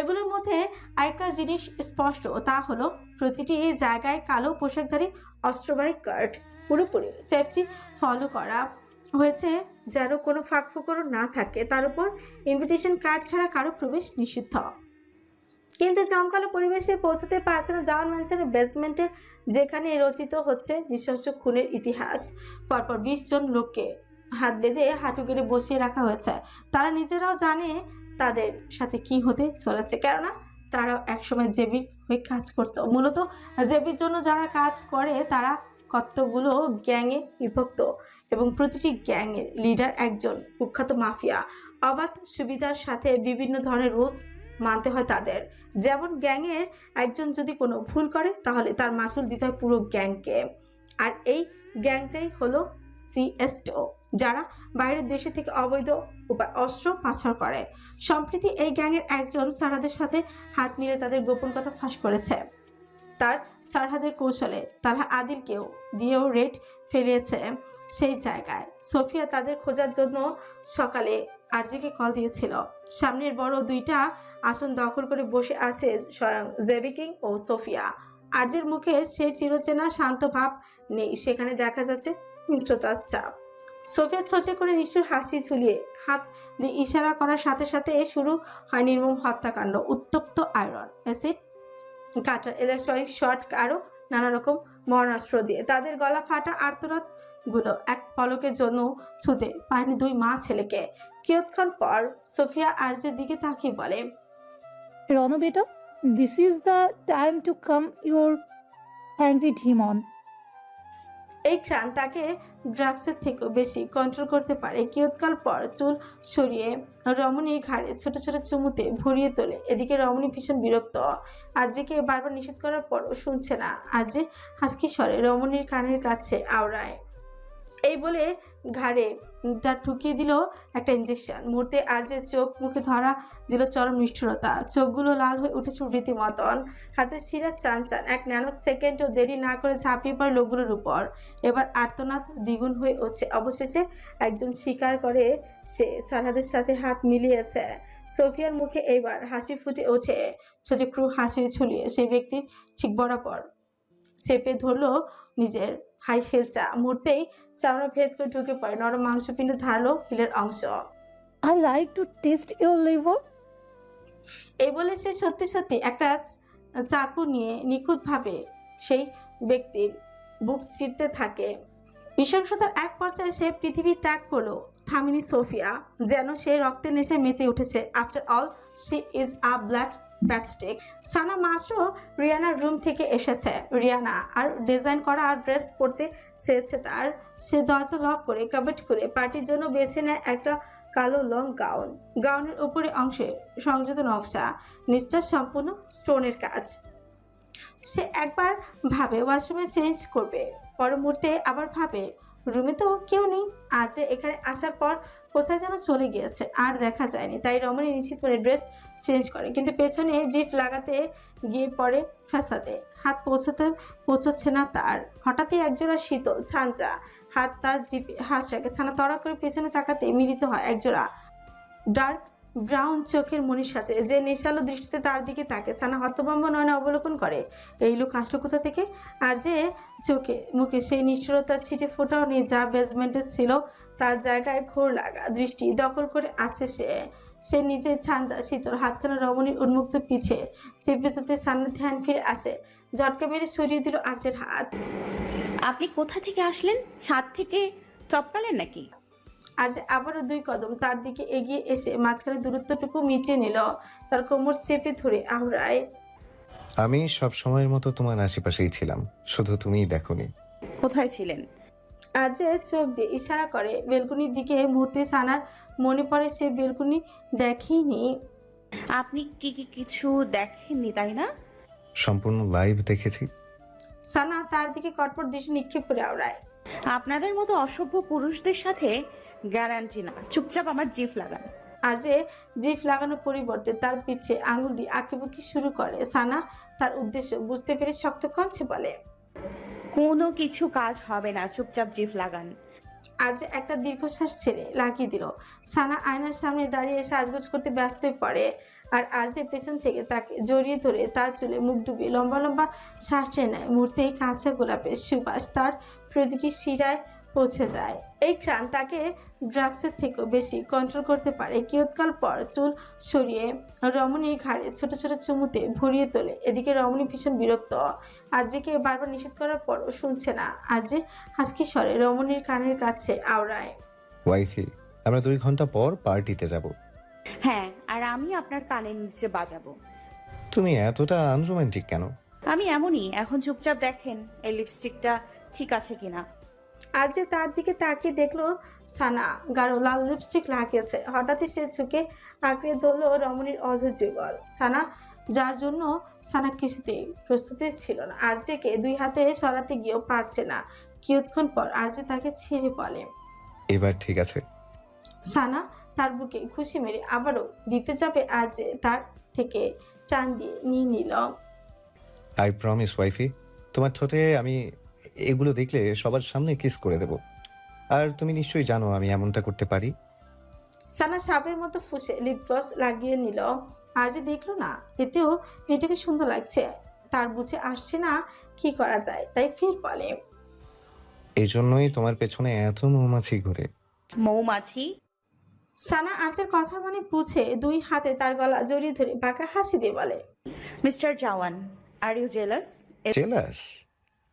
[SPEAKER 1] এগুলোর মধ্যে আরেকটা জিনিস স্পষ্ট, তা হলো প্রতিটি জায়গায় কালো পোশাকধারী অস্ত্রবাহী গার্ড। পুরোপুরি সেফটি ফলো করা হয়েছে যেন কোনো ফাঁকফোকরও না থাকে। তার উপর ইনভিটেশন কার্ড ছাড়া কারো প্রবেশ নিষিদ্ধ। কিন্তু জমকালো পরিবেশে পৌঁছতে পারছে না জওয়ান ম্যানশনের বেসমেন্টে, যেখানে রচিত হচ্ছে নৃশংস খুনের ইতিহাস। পরপর 20 জন লোককে হাত বেঁধে হাঁটু গেড়ে বসিয়ে রাখা হয়েছে। তারা নিজেরাও জানে তাদের সাথে কি হতে চলেছে, কেননা তারাও একসময় জেবির হয়ে কাজ করত। মূলত জেবির জন্য যারা কাজ করে তারা কতগুলো গ্যাংয়ে বিভক্ত এবং প্রতিটি গ্যাংয়ের লিডার একজন কুখ্যাত মাফিয়া। অবাধ সুবিধার সাথে বিভিন্ন ধরনের রুলস মানতে হয় তাদের। যেমন গ্যাংয়ের একজন যদি কোনো ভুল করে তাহলে তার মাসুল দিতে হয় পুরো গ্যাংকে। আর এই গ্যাংটাই হলো সিএসটো, যারা বাইরের দেশে থেকে অবৈধ উপায় অস্ত্র পাচার করে। সম্প্রতি এই গ্যাংয়ের একজন সারহাদের সাথে হাত মিলে তাদের গোপন কথা ফাঁস করেছে। তার সারহাদের কৌশলে তালহা আদিলকেও দিয়েও রেড ফেলিয়েছে সেই জায়গায়। সোফিয়া তাদের খোঁজার জন্য সকালে আরজিকে কল দিয়েছিল। সামনের বড় দুইটা আসন দখল করে বসে আছে স্বয়ং জেবি কিং ও সোফিয়া। আরজির মুখে সেই চিরচেনা শান্ত ভাব নেই, সেখানে দেখা যাচ্ছে হিংস্রতার চাপ। সোফিয়া ছোচে করে নিষ্ঠুর হাসি ঝুলিয়ে হাত দিয়ে ইশারা করার সাথে সাথে শুরু হয় নির্মম হত্যাকাণ্ড। উত্তপ্ত আয়রন, অ্যাসিড, কাটার, ইলেকট্রনিক শর্ট, আরো নানা রকম মরণাস্ত্র দিয়ে তাদের গলা ফাটা আর্তনাদ গুলো এক পলকের জন্য ছুতে পারেনি দুই মা ছেলেকে। কিয়ৎক্ষণ পর সোফিয়া আরজের দিকে তাকিয়ে বলে,
[SPEAKER 7] Rano beta, this is the time to come your angry demon.
[SPEAKER 1] এই ঘ্রাণ তাকে ড্রাগসের থেকেও বেশি কন্ট্রোল করতে পারে। কিয়ৎকাল পর চুল সরিয়ে রমণীর ঘাড়ে ছোট ছোট চুমুতে ভরিয়ে তোলে। এদিকে রমণী ভীষণ বিরক্ত। আরজিকে বারবার নিষেধ করার পরও শুনছে না। আরজি হাসকি স্বরে রমণীর কানের কাছে আওড়ায়। এই বলে ঘাড়ে তার ঠুকিয়ে দিল একটা ইঞ্জেকশন। মুহূর্তে আরজের চোখ মুখে ধরা দিল চরম নিষ্ঠুরতা। চোখগুলো লাল হয়ে উঠেছে রীতিমতন। হাতে শিরা চান চান। এক ন্যানো সেকেন্ডও দেরি না করে ঝাঁপিয়ে পড়ে লোকগুলোর উপর। এবার আর্তনাদ দ্বিগুণ হয়ে উঠছে। অবশেষে একজন স্বীকার করে সে সারহাদের সাথে হাত মিলিয়েছে। সোফিয়ার মুখে এইবার হাসি ফুটে ওঠে। ছোট ক্রু হাসি ঝুলিয়ে সেই ব্যক্তির ঠিক বরাবর চেপে ধরলো নিজের হাই হিলচা। মুহূর্তেই চামড়া ভেদ করে ঢুকে পড়ে নরম মাংসপিণ্ড ধারালো হিলের অংশ।
[SPEAKER 7] I like to taste your liver.
[SPEAKER 1] এই বলে সে সত্যি সত্যি একটা চাকু নিয়ে নিখুঁতভাবে সেই ব্যক্তির বুক চিরতে থাকে। নৃশংসতার এক পর্যায়ে সে পৃথিবী ত্যাগ করলো। থামিনি সোফিয়া, যেন সে রক্তের নেশে মেতে উঠেছে। After all she is a blood pathetic. Sana মাসও রিয়ানার রুম থেকে এসেছে। রিয়ানা আর ডিজাইন করা আর ড্রেস পরতে চেয়েছে তার। সে দরজা লক করে কাবাট করে পার্টির জন্য বেছে নেয় একটা কালো লং গাউন। গাউনের উপরে অংশে সংযত নকশা, নিচটা সম্পূর্ণ স্টোনের কাজ। সে একবার ভাবে ওয়াশরুমে চেঞ্জ করবে, পর মুহূর্তে আবার ভাবে রুমে তো কেউ নেই। আজ এখানে আসার পর কোথায় যেন চলে গিয়েছে, আর দেখা যায়নি। তাই রমণী নিশ্চিত করে ড্রেস চেঞ্জ করে, কিন্তু পেছনে জিপ লাগাতে গিয়ে পড়ে ফ্যাসাদে। হাত পৌঁছচ্ছে না তার। হঠাৎই একজোড়া শীতল ছাঞ্চা হাত তার জিপে হাত রাখে। সানা তড়া করে পেছনে তাকাতে মিলিত হয় একজোড়া ডার্ক ব্রাউন চোখের মনির সাথে, যে নেশালো দৃষ্টিতে তার দিকে তাকে। সানা হতভম্ব নয়নে অবলোকন করে। এই লোক আসলো কোথা থেকে? আর যে চোখে মুখে সেই নিষ্ঠুরতার ছিটে ফোটাও নেই যা বেসমেন্টে ছিল, তার জায়গায় ঘোর লাগা দৃষ্টি দখল করে আছে সে নিজের ছান্দা শীতল হাতখানা রমণীর উন্মুক্ত পিছে চেপে ধরতে সামনে ধ্যান ফিরে আসে। ঝটকা মেরে সরিয়ে দিল আর্যের হাত।
[SPEAKER 4] আপনি কোথা থেকে আসলেন? ছাদ থেকে টপকালেন নাকি?
[SPEAKER 1] আজ আবারও 2 কদম তার দিকে এগিয়ে এসে মাঝখানে দূরত্বটুকু মিটিয়ে নিল। তার কোমর চেপে ধরে আওড়ায়।
[SPEAKER 5] আমি সব সময়ের মতো তোমার আশেপাশেই ছিলাম, শুধু তুমিই দেখোনি।
[SPEAKER 4] কোথায় ছিলেন?
[SPEAKER 1] আজ চোখ দিয়ে ইশারা করে বেলকুনির দিকে। মুহূর্তে সানার মনে পড়ে সে বেলকুনি দেখেনি।
[SPEAKER 4] আপনি কিছু দেখেননি তাই না?
[SPEAKER 5] সম্পূর্ণ লাইভ দেখেছি।
[SPEAKER 1] সানা তার দিকে কটপট দৃষ্টি নিক্ষেপ করে আওড়ায়।
[SPEAKER 4] আপনাদের মতো অসভ্য পুরুষদের সাথে গ্যারান্টি না। চুপচাপ আমার জিভ লাগান।
[SPEAKER 1] আজে জিভ লাগানোর পরিবর্তে তার পিছে আঙুল দিয়ে আঁকিবুকি শুরু করে। সানা তার উদ্দেশ্য বুঝতে পেরে শক্ত কঞ্চে বলে,
[SPEAKER 4] কোনো কিছু কাজ হবে না, চুপচাপ জিভ লাগান।
[SPEAKER 1] আজ একটা দীর্ঘশ্বাস ছেড়ে লাগিয়ে দিল। সানা আয়নার সামনে দাঁড়িয়ে সাজগোজ করতে ব্যস্ত হয়ে পড়ে। আর আরজে পেছন থেকে তাকে জড়িয়ে ধরে তার চুলে মুখ ডুবিয়ে লম্বা লম্বা শ্বাস টেনে নেয়। মুহূর্তেই কাঁচা গোলাপের সুবাস তার প্রতিটি শিরায় পৌঁছে যায়। এই ঘ্রাণ তাকে ড্রাগসের থেকেও বেশি কন্ট্রোল করতে পারে। কিয়ৎকাল পর চুল সরিয়ে রমণীর ঘাড়ে ছোট ছোট চুমুতে ভরিয়ে তোলে। এদিকে রমণী ভীষণ বিরক্ত। আরজেকে বারবার নিষেধ করার পরও শুনছে না। আরজে হাসকি স্বরে রমণীর কানের কাছে আওড়ায়,
[SPEAKER 5] ওয়াইফি, আমরা 2 ঘন্টা পর পার্টিতে যাব।
[SPEAKER 4] হ্যাঁ, আর আমি আপনার কানের নিচে বাজাবো।
[SPEAKER 5] তুমি এতটা আনরোমান্টিক কেন?
[SPEAKER 4] আমি এমনই। এখন চুপচাপ দেখেন এই লিপস্টিকটা ঠিক আছে কিনা।
[SPEAKER 1] আরজে তার দিকে তাকিয়ে দেখলো সানা গাঢ় লাল লিপস্টিক লাগিয়েছে। হঠাৎই সে ঝুঁকে আঁকড়ে ধরলো রমণীর অধৈর্যগল। সানা, যার জন্য সানা কিছুতেই প্রস্তুতি ছিল না। আরজেকে 2 হাতে সরাতে গিয়েও পারছে না। কিয়ৎক্ষণ পর আরজে তাকে ছেড়ে বলে,
[SPEAKER 5] এবার ঠিক আছে।
[SPEAKER 1] সানা তার বুকে খুশি মেরে আবারও দিতে যাবে। আরজে তার থেকে টান দিয়ে নিয়ে নিল।
[SPEAKER 5] আই প্রমিস ওয়াইফি, তোমার ঠোঁটে আমি এগুলো দেখলে সবার সামনে কিস করে দেব। আর তুমি নিশ্চয়ই জানো আমি এমনটা করতে পারি।
[SPEAKER 1] সানা সাপের মতো ফুসে লিপ গ্লস লাগিয়ে নিল। আরজে দেখলো না এতেও মেয়েটাকে সুন্দর লাগছে। তার বুঝে আসছে না কি করা যায়, তাই ফির বলে,
[SPEAKER 5] এই জন্যই তোমার পেছনে এত মৌমাছি ঘুরে।
[SPEAKER 4] মৌমাছি?
[SPEAKER 1] সানা আরজের কথার মানে বুঝে 2 হাতে তার গলা জড়িয়ে ধরে বাঁকা হাসি দিয়ে বলে,
[SPEAKER 4] mister Jawan, are you jealous?
[SPEAKER 5] Jealous?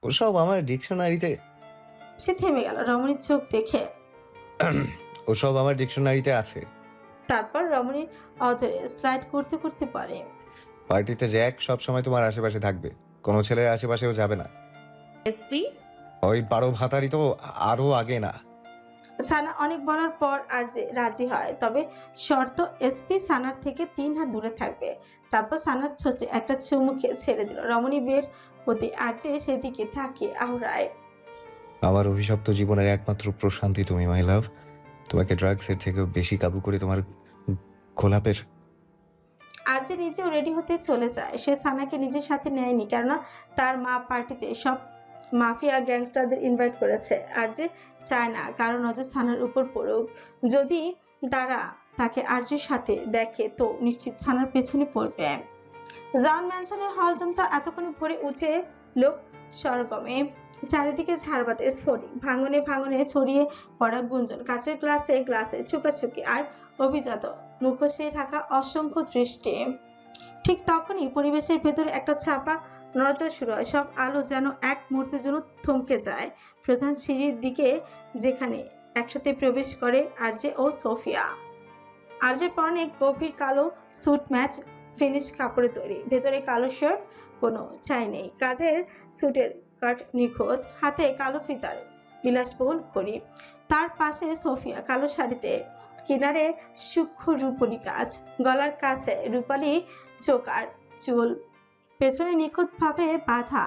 [SPEAKER 5] ওসব আমার ডিকশনারিতে
[SPEAKER 1] সে থেমে গেল রমণীর চোখ দেখে।
[SPEAKER 5] ওসব আমার ডিকশনারিতে আছে।
[SPEAKER 1] তারপর রমণীর অধরে স্লাইড করতে করতে বলে,
[SPEAKER 5] পার্টিতে জ্যাক সব সময় তোমার আশেপাশে থাকবে, কোনো ছেলের আশেপাশেও যাবে না।
[SPEAKER 4] এসপি?
[SPEAKER 5] ওই 12 ভাতারি তো আরো আগে না।
[SPEAKER 1] সানা অনেক বলার পর আরজে রাজি হয়, তবে শর্ত এসপি সানার থেকে 3 হাত দূরে থাকবে। তারপর সানার ছোঁচে একটা চুমুকে ছেড়ে দিল। রমণী বের হতে আরজে সেদিকে তাকিয়ে আওড়ায়,
[SPEAKER 5] আমার অভিশপ্ত জীবনের একমাত্র প্রশান্তি তুমি মাই লাভ। তোমাকে ড্রাগসের থেকেও বেশি কাবু করে তোমার গোলাপের।
[SPEAKER 1] আরজে নিজেও রেডি হতে চলে যায়। সে সানাকে নিজের সাথে নেয়নি, কেননা তার মা পার্টিতে সব মাফিয়া গ্যাংস্টারদের ইনভাইট করেছে। আরজে চায় না কারো নজর সানার উপর পড়ুক। যদি তারা তাকে আরজের সাথে দেখে তো নিশ্চিত সানার পেছনে পড়বে। জাউন ম্যানশনের হল জমটা এতক্ষণে ভরে উঠে লোক সরগমে। চারিদিকে ঝাড়বাতে স্ফটিক, ভাঙনে ভাঙনে ছড়িয়ে পড়া গুঞ্জন, কাচের গ্লাসে গ্লাসে ছুকাছুকি আর অভিজাত মুখোশে ঢাকা অসংখ্য দৃষ্টি। ঠিক তখনই পরিবেশের ভেতরে একটা চাপা নড়াচড়া শুরু হয়। সব আলো যেন এক মুহূর্তের জন্য থমকে যায় প্রধান সিঁড়ির দিকে, যেখানে একসাথে প্রবেশ করে আরজে ও সোফিয়া। আরজে পরনে গভীর কালো স্যুট ম্যাচ ফিনিশ কাপড়ে তৈরি, ভেতরে কালো শার্ট, কোনো ছাই নেই। কাঁধের স্যুটের কাট নিখুঁত, হাতে কালো ফিতার বিলাসবহুল ঘড়ি। তার পাশে সোফিয়া কালো শাড়িতে, কিনারে সূক্ষ্ম রূপলি কাজ, গলার কাছে রূপালি চোকার চুল, পেছনে নিখুঁতভাবে বাঁধা,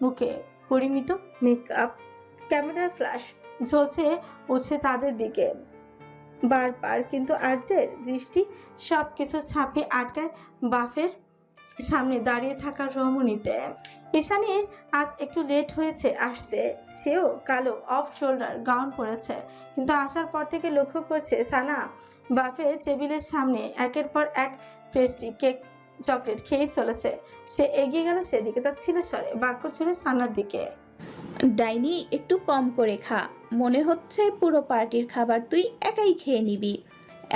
[SPEAKER 1] মুখে পরিমিত মেকআপ। ক্যামেরার ফ্ল্যাশ ঝলসে উঠছে তাদের দিকে বারবার, কিন্তু আর্যের দৃষ্টি সবকিছু ছাপিয়ে আটকায় বাফের সামনে দাঁড়িয়ে থাকা রমণীতে। ঈশানীর আজ একটু লেট হয়েছে আসতে, সেও কালো অফ শোল্ডার গাউন পরেছে, কিন্তু আসার পর থেকে লক্ষ্য করছে সানা বাফের টেবিলের সামনে একের পর এক পেস্ট্রি, কেক, চকলেট খেয়েই চলেছে। সে এগিয়ে গেল সেদিকে, তার ছিল স্বরে বাক্য ছুড়ে সানার দিকে।
[SPEAKER 3] ডাইনি, একটু কম করে খা। মনে হচ্ছে পুরো পার্টির খাবার তুই একাই খেয়ে নিবি।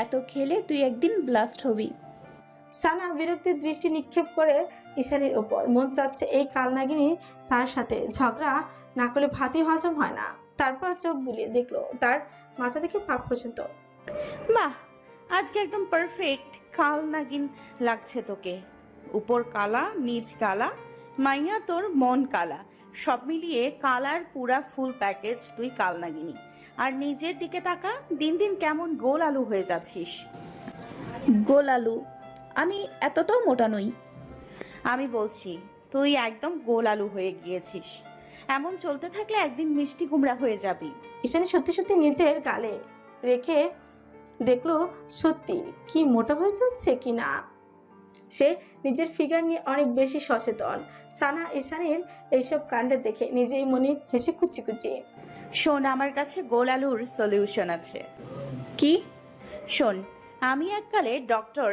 [SPEAKER 3] এত খেলে তুই একদিন ব্লাস্ট হবি।
[SPEAKER 1] সানা বিরক্তির দৃষ্টি নিক্ষেপ করে ঈশানীর ওপর। মন চাচ্ছে এই কালনাগিনী তার সাথে ঝগড়া না করলে ভাতই হজম হয় না। তারপর চোখ বুলিয়ে দেখলো তার মাথা থেকে পা পর্যন্ত।
[SPEAKER 4] বাহ, আজকে একদম পারফেক্ট কাল নাগিন লাগছে তোকে। উপর কালা, নিচ কালা, মাইয়া তোর মন কালা, সব মিলিয়ে কালার পুরা ফুল প্যাকেজ তুই কাল নাগিনী। আর নিজের দিকে তাকা, দিন দিন কেমন গোল আলু হয়ে যাচ্ছিস।
[SPEAKER 3] গোল আলু? আমি এতটাও মোটা নই।
[SPEAKER 4] আমি বলছি তুই একদম গোল আলু হয়ে গিয়েছিস। এমন চলতে থাকলে একদিন মিষ্টি কুমড়া হয়ে যাবি।
[SPEAKER 1] ঈশানী সত্যি সত্যি নিজের গালে রেখে দেখলো সত্যি কি মোটা হয়ে যাচ্ছে কিনা। সে নিজের ফিগার নিয়ে অনেক বেশি সচেতন। সানা ঈশানীর এইসব কাণ্ডে দেখে নিজেই মনে হেসে কুচি কুচি।
[SPEAKER 4] শোন, আমার কাছে গোল আলুর সলিউশন আছে।
[SPEAKER 3] কি?
[SPEAKER 4] শোন, আমি এককালে ডক্টর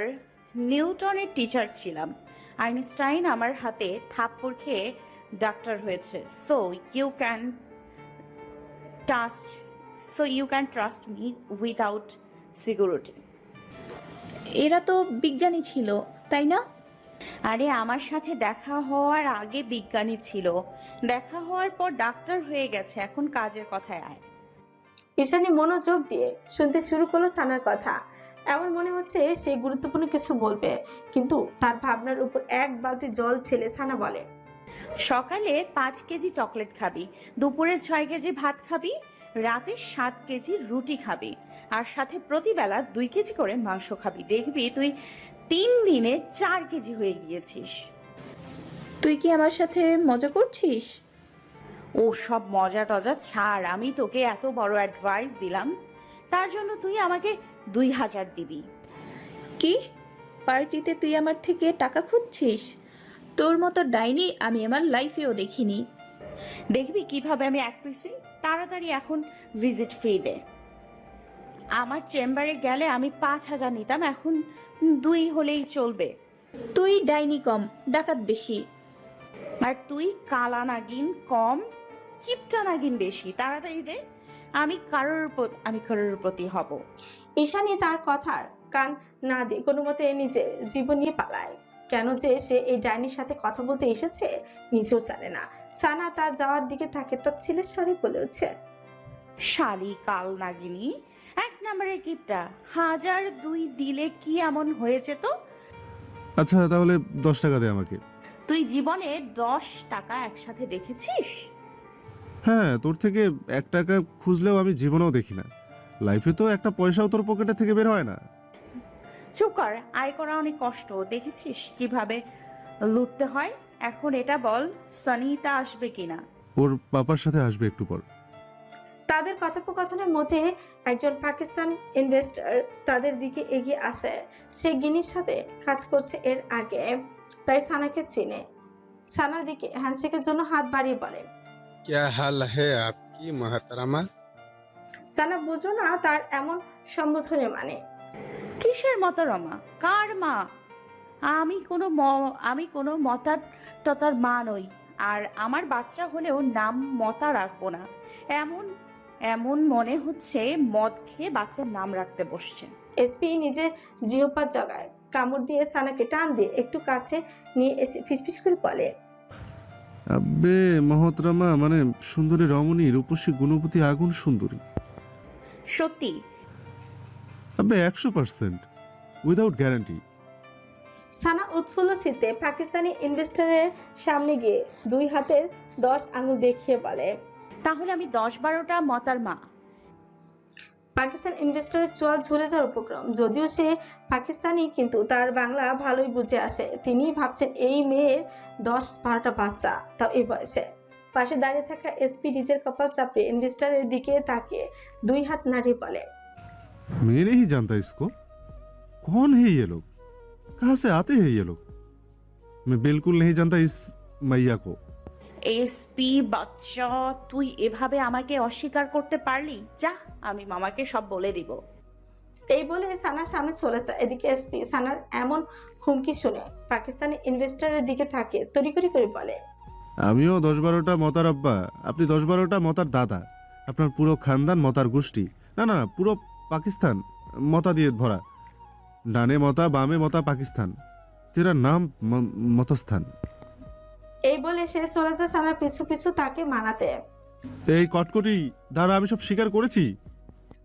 [SPEAKER 4] নিউটনের টিচার ছিলাম। আইনস্টাইন আমার হাতে থাপ্পড় খেয়ে ডাক্তার হয়েছে। You can trust me without security.
[SPEAKER 3] এরা তো বিজ্ঞানী ছিল, তাই না?
[SPEAKER 4] আরে আমার সাথে দেখা হওয়ার আগে বিজ্ঞানী ছিল, দেখা হওয়ার পর ডাক্তার হয়ে গেছে। এখন কাজের কথায় আয়।
[SPEAKER 1] ঈশানী মনোযোগ দিয়ে শুনতে শুরু করলো সানার কথা। এমন মনে হচ্ছে সে গুরুত্বপূর্ণ কিছু বলবে, কিন্তু তার ভাবনার উপর এক বালতি জল ছেলে সানা বলে,
[SPEAKER 4] সকালে 5 কেজি চকলেট খাবি, দুপুরে 6 কেজি ভাত খাবি, রাতে 7 কেজি রুটি খাবি, আর সাথে প্রতিবেলা 2 কেজি করে মাংস খাবি। দেখবি তুই 3 দিনে 4 কেজি হয়ে গিয়েছিস।
[SPEAKER 3] তুই কি আমার সাথে মজা করছিস?
[SPEAKER 4] ও সব মজা টজা ছাড়। আমি তোকে এত বড় অ্যাডভাইস দিলাম, তার জন্য তুই আমাকে 2000 দিবি।
[SPEAKER 3] কি? পার্টিতে তুই আমার থেকে টাকা খুঁজছিস? তোর মতো ডাইনি আমি আমার লাইফেও দেখিনি।
[SPEAKER 4] দেখবি কিভাবে আমি এক পিসি। তাড়াতাড়ি এখন ভিজিট ফি দে। আমার চেম্বারে গেলে আমি 5000 নিতাম, এখন 2 হলেই চলবে।
[SPEAKER 3] তুই ডাইনি কম, ডাকাত বেশি।
[SPEAKER 4] আর তুই কালা নাগিন কম, কিপটা নাগিন বেশি। তাড়াতাড়ি দে, আমি কারোর প্রতি হব।
[SPEAKER 1] ঈশানী তার কথার কান না দিয়ে কোনো মতে নিজের জীবন নিয়ে পালায়। কেন যে সে এই ডাইনির সাথে কথা বলতে এসেছে নিজেও জানে না। সানা তার যাওয়ার দিকে তাকে তার ছেলের স্বরে বলে উঠছে,
[SPEAKER 4] শালি কাল নাগিনী, 1 নম্বরের কিপটা। 1002 দিলে কি এমন হয়েছে তো?
[SPEAKER 6] আচ্ছা তাহলে 10 টাকা দে আমাকে।
[SPEAKER 4] তুই জীবনে 10 টাকা একসাথে দেখেছিস?
[SPEAKER 6] হ্যাঁ, তোর থেকে 1 টাকা খুঁজলেও আমি জীবনেও দেখি না। লাইফে তো একটা পয়সাও তোর পকেটে থেকে বের হয় না।
[SPEAKER 4] চুপ কর, আয় করা অনেক কষ্ট। দেখেছিস কিভাবে লুটতে হয়? এখন এটা বল, সনিতা আসবে কিনা?
[SPEAKER 6] ওর পাপার সাথে আসবে একটু পর।
[SPEAKER 1] তাদের কথোপকথনের মধ্যে একজন পাকিস্তান ইনভেস্টর তাদের দিকে এগিয়ে আসে। সে গিনির সাথে কাজ করছে এর আগে, তাই সানাকে চিনে। সানার দিকে হ্যান্ডশেকের জন্য হাত বাড়িয়ে বলে,
[SPEAKER 8] क्या हाल है आपकी मोहतरमा?
[SPEAKER 1] সানা বুঝলো না তার এমন সম্বোধনের মানে।
[SPEAKER 4] কিসের মতারমা? কার মা? আমি কোনো মতার টতার মা নই। আর আমার বাচ্চা হলেও নাম মতা রাখবো না। এমন মনে হচ্ছে মদ খেয়ে বাচ্চার নাম রাখতে বসছে।
[SPEAKER 1] এসপি নিজে জিহ্বার জগায় কামড় দিয়ে সানাকে টান দিয়ে একটু কাছে নিয়ে এসে ফিসফিস করে বলে,
[SPEAKER 6] আব্বে মহতরমা, মানে সুন্দরী রমণী, রূপসী গুণবতী, আগুন সুন্দরী।
[SPEAKER 4] সত্যি?
[SPEAKER 6] আব্বে 100%, উইদাউট গ্যারান্টি।
[SPEAKER 1] সানা উৎফুল্ল চিত্তে পাকিস্তানি ইনভেস্টরের সামনে গিয়ে 2 হাতের 10 আঙুল দেখিয়ে বলে,
[SPEAKER 4] তাহলে আমি 10-12টা মতার মা।
[SPEAKER 1] পাকিস্তান ইনভেস্টরের চোয়াল ঝুলে যাওয়ার উপক্রম। যদিও সে পাকিস্তানি, কিন্তু তার বাংলা ভালোই বুঝে আসে। তিনি ভাবছেন এই মেয়ের 10-12টা বাচ্চা, তাও এই বয়সে। পাশে দাঁড়িয়ে থাকা এসপি নিজের কপাল চাপড়ে ইনভেস্টরের দিকে তাকিয়ে 2 হাত নাড়িয়ে বলে,
[SPEAKER 6] मैं नहीं जानता इसको। कौन है ये लोग? कहाँ से आते हैं ये लोग? मैं बिल्कुल नहीं जानता इस मैया को।
[SPEAKER 4] এসপি বাচ্চা, তুই এভাবে আমাকে অস্বীকার করতে পারলি? যা, আমি মামাকে সব বলে দিব।
[SPEAKER 1] এই বলে সানার সামনে চলে যায়। এদিকে এসপি সানার এমন হুমকি শুনে পাকিস্তানি ইনভেস্টরের দিকে তাকিয়ে তড়িঘড়ি করে বলে,
[SPEAKER 6] আমিও 10-12টা মতার আব্বা, আপনি 10-12টা মতার দাদা, আপনার পুরো খানদান মতার গোষ্ঠী। না না, পুরো পাকিস্তান মতা দিয়ে ভরা। ডানে মতা, বামে মতা, পাকিস্তান। তেরা নাম মতস্থান।
[SPEAKER 1] এই বলে সে চলে যায় সানার পিছু পিছু তাকে মানাতে।
[SPEAKER 6] এই কটকটি দাঁড়া, আমি সব স্বীকার করেছি।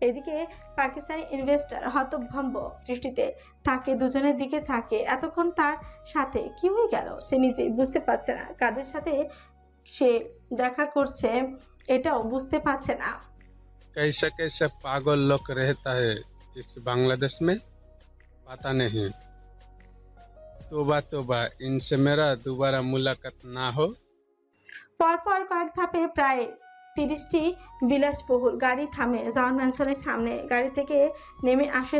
[SPEAKER 1] এদিকে পাকিস্তানি ইনভেস্টর হতভম্ব দৃষ্টিতে তাকে দুজনের দিকে থাকে। এতক্ষণ তার সাথে কি হয়ে গেল সে নিজেই বুঝতে পারছে না। কাদের সাথে সে দেখা করছে এটাও বুঝতে পারছে না।
[SPEAKER 8] कैसे कैसे पागल लोग रहता है इस बांग्लादेश में, पता नहीं। तोबा तोबा, इनसे मेरा दोबारा मुलाकात ना हो।
[SPEAKER 1] পরপর কয়েক ধাপে প্রায় 30টি বিলাসবহুল গাড়ি থামে জাওয়ান ম্যানশনের সামনে। গাড়ি থেকে নেমে আসে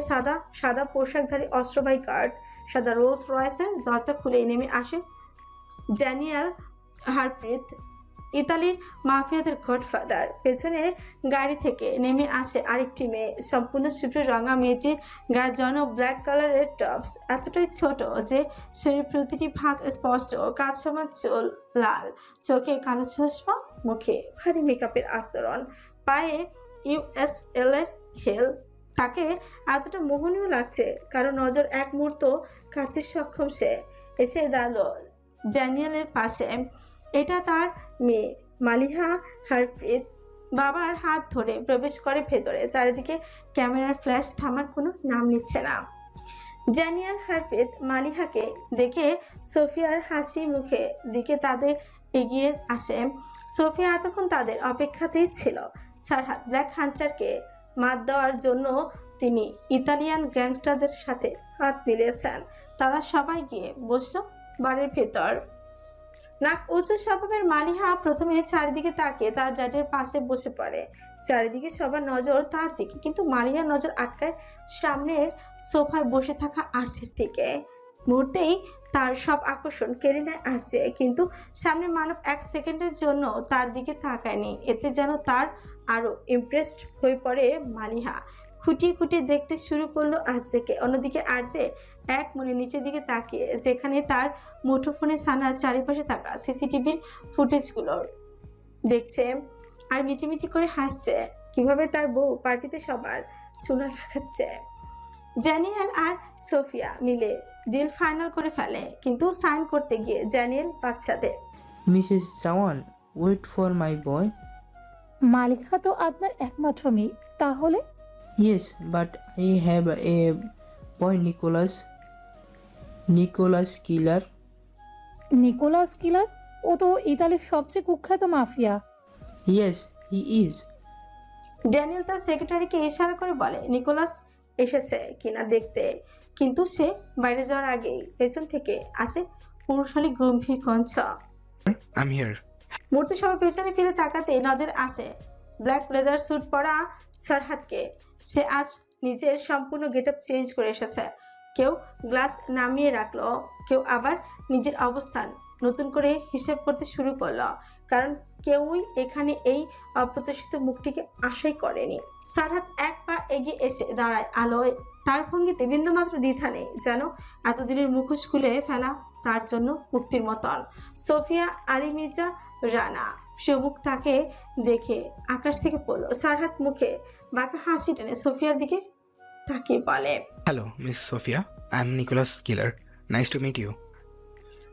[SPEAKER 1] সাদা পোশাকধারী অস্ত্রবাহী গার্ড। সাদা রোলস রয়েসের দরজা খুলে নেমে আসে ড্যানিয়েল হারপ্রিত, ইতালির মাফিয়াদের গডফাদার। পেছনে গাড়ি থেকে নেমে আসে আরেকটি মেয়ে, সম্পূর্ণ শুভ্র রঙা। মেয়েটির গায়ের জন্য ব্ল্যাক কালারের টপস এতটাই ছোট যে শরীর প্রতিটি ভাঁজ স্পষ্ট। কাজ সমান চুল, লাল চোখে কালো চশমা, মুখে ভারী মেকআপের আস্তরণ, পায়ে ইউএসএল এর হেল। তাকে এতটা মোহনীয় লাগছে কারণ নজর এক মুহূর্ত কাটতে সক্ষম। সে এসে দাঁড়ালো ড্যানিয়েলের পাশে। এটা তার মেয়ে মালিহা হারপ্রিত। বাবার হাত ধরে প্রবেশ করে ভেতরে। চারিদিকে ক্যামেরার ফ্ল্যাশ থামার কোনো নাম নিচ্ছে না। ড্যানিয়েল হারপ্রিত মালিহাকে দেখে সোফিয়ার হাসি মুখে দিকে তাদের এগিয়ে আসে। সোফিয়া এতক্ষণ তাদের অপেক্ষাতেই ছিল। সারহাদ ব্ল্যাক হান্টারকে মাত দেওয়ার জন্য তিনি ইতালিয়ান গ্যাংস্টারদের সাথে হাত মিলিয়েছেন। তারা সবাই গিয়ে বসলো বাড়ির ভেতর। নাক উঁচু স্বভাবের মালিহা প্রথমে চারিদিকে তাকিয়ে তার ড্যাডের পাশে বসে পড়ে। চারিদিকে সবার নজর তার দিকে, কিন্তু মালিহার নজর আটকায় সামনের সোফায় বসে থাকা আর্চের দিকে। মুহূর্তেই তার সব আকর্ষণ কেড়ে নেয় আর্চে, কিন্তু সামনে মানব 1 সেকেন্ডের জন্য তার দিকে তাকায়নি। এতে যেন তার আরো ইমপ্রেসড হয়ে পড়ে মালিহা। খুঁটিয়ে খুঁটিয়ে দেখতে শুরু করলো আর্চেকে। অন্যদিকে আর্চে এক মনে নিচের দিকে তাকিয়ে যেখানে তার মুঠোফোনে সানার চারিপাশে থাকা সিসিটিভির ফুটেজগুলোর দেখছে আর মিচিমিচি করে হাসছে কিভাবে তার বউ পার্টিতে সবার চুনা লাগাচ্ছে। ড্যানিয়েল আর সোফিয়া মিলে ডিল ফাইনাল করে ফেলে, কিন্তু সাইন করতে গিয়ে ড্যানিয়েল বাদশাতে,
[SPEAKER 2] Mrs Jawan, wait for my boy.
[SPEAKER 7] Malika তো আপনার একমাত্র মেয়ে, তাহলে?
[SPEAKER 2] Yes, but I have a boy, Nicholas Killer.
[SPEAKER 7] Nicholas Killer? ও তো ইতালির সবচেয়ে কুখ্যাত mafia.
[SPEAKER 2] Yes, he is.
[SPEAKER 1] Daniel তার সেক্রেটারিকে ইশারা করে বলে নিকোলাস এসেছে কিনা দেখতে, কিন্তু সে বাইরে যাওয়ার আগেই পেছন থেকে আসে পুরুষালী গম্ভীর কণ্ঠ।
[SPEAKER 9] I'm here.
[SPEAKER 1] মূর্তি সবাই পেছনে ফিরে তাকাতে নজর আসে ব্ল্যাক লেদার স্যুট পরা সারহাদকে। সে আজ নিজের সম্পূর্ণ গেটআপ চেঞ্জ করে এসেছে। কেউ গ্লাস নামিয়ে রাখলো, কেউ আবার নিজের অবস্থান নতুন করে হিসেব করতে শুরু করলো, কারণ কেউই এখানে এই অপ্রত্যাশিত মুখটিকে আশাই করেনি। সারহাদ এক পা এগিয়ে এসে দাঁড়ায় আলোয়। তার ভঙ্গিতে বিন্দুমাত্র দ্বিধা নেই, যেন এতদিনের মুখোশ খুলে ফেলা তার জন্য মুক্তির মতন। সোফিয়া আলী মির্জা রানা সুমুখ তাকে দেখে আকাশ থেকে পড়লো। সারহাদ মুখে বাঁকা হাসি টেনে সোফিয়ার দিকে তাকিয়ে বলে,
[SPEAKER 9] Hello, Miss Sophia. I'm Nicholas Killer. Nice to meet you.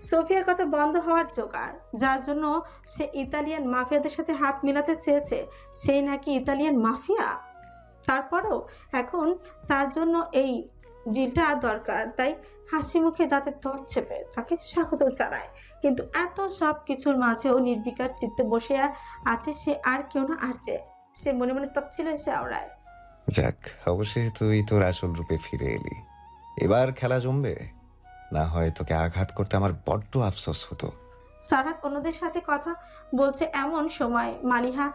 [SPEAKER 1] সোফিয়ার কথা বন্ধ হওয়ার জোগাড়। যার জন্য সে ইতালিয়ান মাফিয়াদের সাথে হাত মিলাতে চেয়েছে সেই নাকি ইতালিয়ান মাফিয়া। তারপরও এখন তার জন্য এই ডিলটা দরকার, তাই হাসি মুখে দাঁতে দাঁত চেপে তাকে স্বাগত জানায়। কিন্তু এত সব কিছুর মাঝেও নির্বিকার চিত্তে বসে আছে সে, আর কেউ না আর্চে। সে মনে মনে তচ্ছিল এসে আওড়ায়।
[SPEAKER 10] যাক, অবশেষে তুই তোর আসল রূপে ফিরে এলি। এবার খেলা জমবে। না হয় তোকে আঘাত করতে আমার বড্ড আফসোস হতো।
[SPEAKER 1] সারাত অন্যদের সাথে কথা বলছে এমন সময় মালিহা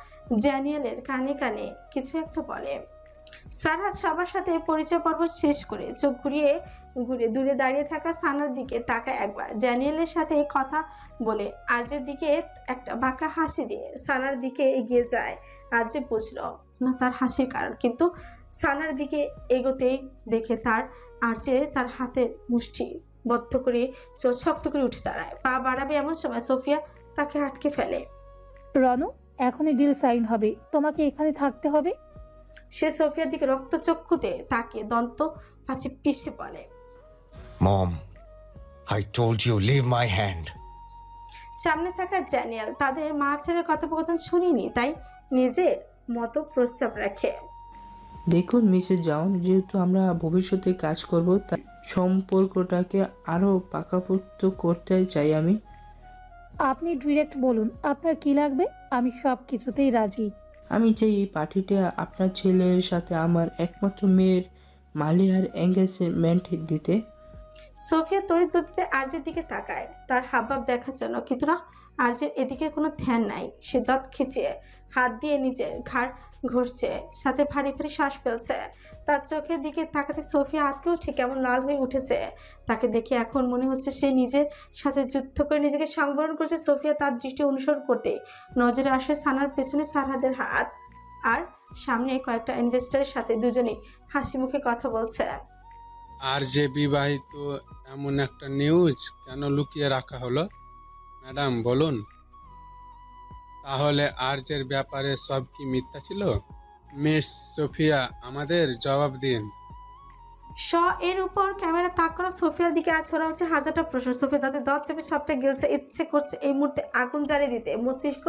[SPEAKER 1] জ্যানিয়েলের কানে কানে কিছু একটা বলে। সারাত সবার সাথে পরিচয় পর্ব শেষ করে চোখ ঘুরে দূরে দাঁড়িয়ে থাকা সানার দিকে তাকায় একবার। ড্যানিয়েলের সাথে কথা বলে আরজের দিকে একটা বাঁকা হাসি দিয়ে সানার দিকে এগিয়ে যায়। আরজে বুঝল না তার হাসির কারণ, কিন্তু সানার দিকে এগোতেই দেখে আরজে তার হাতের মুষ্টি বদ্ধ করে চোখ শক্ত করে উঠে দাঁড়ায়। পা বাড়াবে এমন সময় সোফিয়া তাকে আটকে ফেলে।
[SPEAKER 7] রনু, এখনই ডিল সাইন হবে, তোমাকে এখানে থাকতে হবে।
[SPEAKER 1] সে সোফিয়ার দিকে রক্তচক্ষুতে তাকে দন্ত পাচি পিষে বলে,
[SPEAKER 10] মম, I told you leave my hand.
[SPEAKER 1] সামনে থাকা জ্যানিয়েল তাদের মা ছেলে কথোপকথন শুনিনি, তাই নিজের মতো প্রস্তাব রাখে।
[SPEAKER 11] দেখুন মিসেস জাউন, যেহেতু আমরা ভবিষ্যতে কাজ করব, তাই সম্পর্কটাকে আরো পাকাপোক্ত করতে চাই আমি।
[SPEAKER 7] আপনি ডিরেক্ট বলুন আপনার কি লাগবে, আমি সব কিছুতেই রাজি।
[SPEAKER 11] আমি চাই এই পার্টিটা আপনার ছেলের সাথে আমার একমাত্র মেয়ের মালিহার এঙ্গেজমেন্ট দিতে।
[SPEAKER 1] সোফিয়া তড়িৎ গতিতে আরজের দিকে তাকায় তার হাবভাব দেখার জন্য, কিন্তু না, আরজের এদিকে কোনো ধ্যান নাই। সে দাঁত খিচিয়ে হাত দিয়ে নিজের ঘাড় ঘষছে, সাথে ভারী ভারী শ্বাস ফেলছে। তার চোখের দিকে তাকাতে সোফিয়া আটকে উঠে কেমন লাল হয়ে উঠেছে। তাকে দেখে এখন মনে হচ্ছে সে নিজের সাথে যুদ্ধ করে নিজেকে সংবরণ করছে। সোফিয়া তার দৃষ্টি অনুসরণ করতে নজরে আসে সানার পেছনে সারহাদের হাত, আর সামনে কয়েকটা ইনভেস্টরের সাথে দুজনেই হাসি মুখে কথা বলছে।
[SPEAKER 8] আর যে বিবাহিত, এমন একটা নিউজ কেন লুকিয়ে রাখা হলো ম্যাডাম বলুন? তাহলে আরজের ব্যাপারে সব কি মিথ্যা ছিল? মিস সোফিয়া আমাদের জবাব দিন।
[SPEAKER 1] এর উপর ক্যামেরা তাক করা সোফিয়ার দিকে আর ছড়া হচ্ছে হাজারটা প্রশ্ন। সোফিয়া তাদের দত চেপে সবটা গেলছে, ইচ্ছে করছে এই মুহূর্তে আগুন জ্বালিয়ে দিতে। মস্তিষ্ক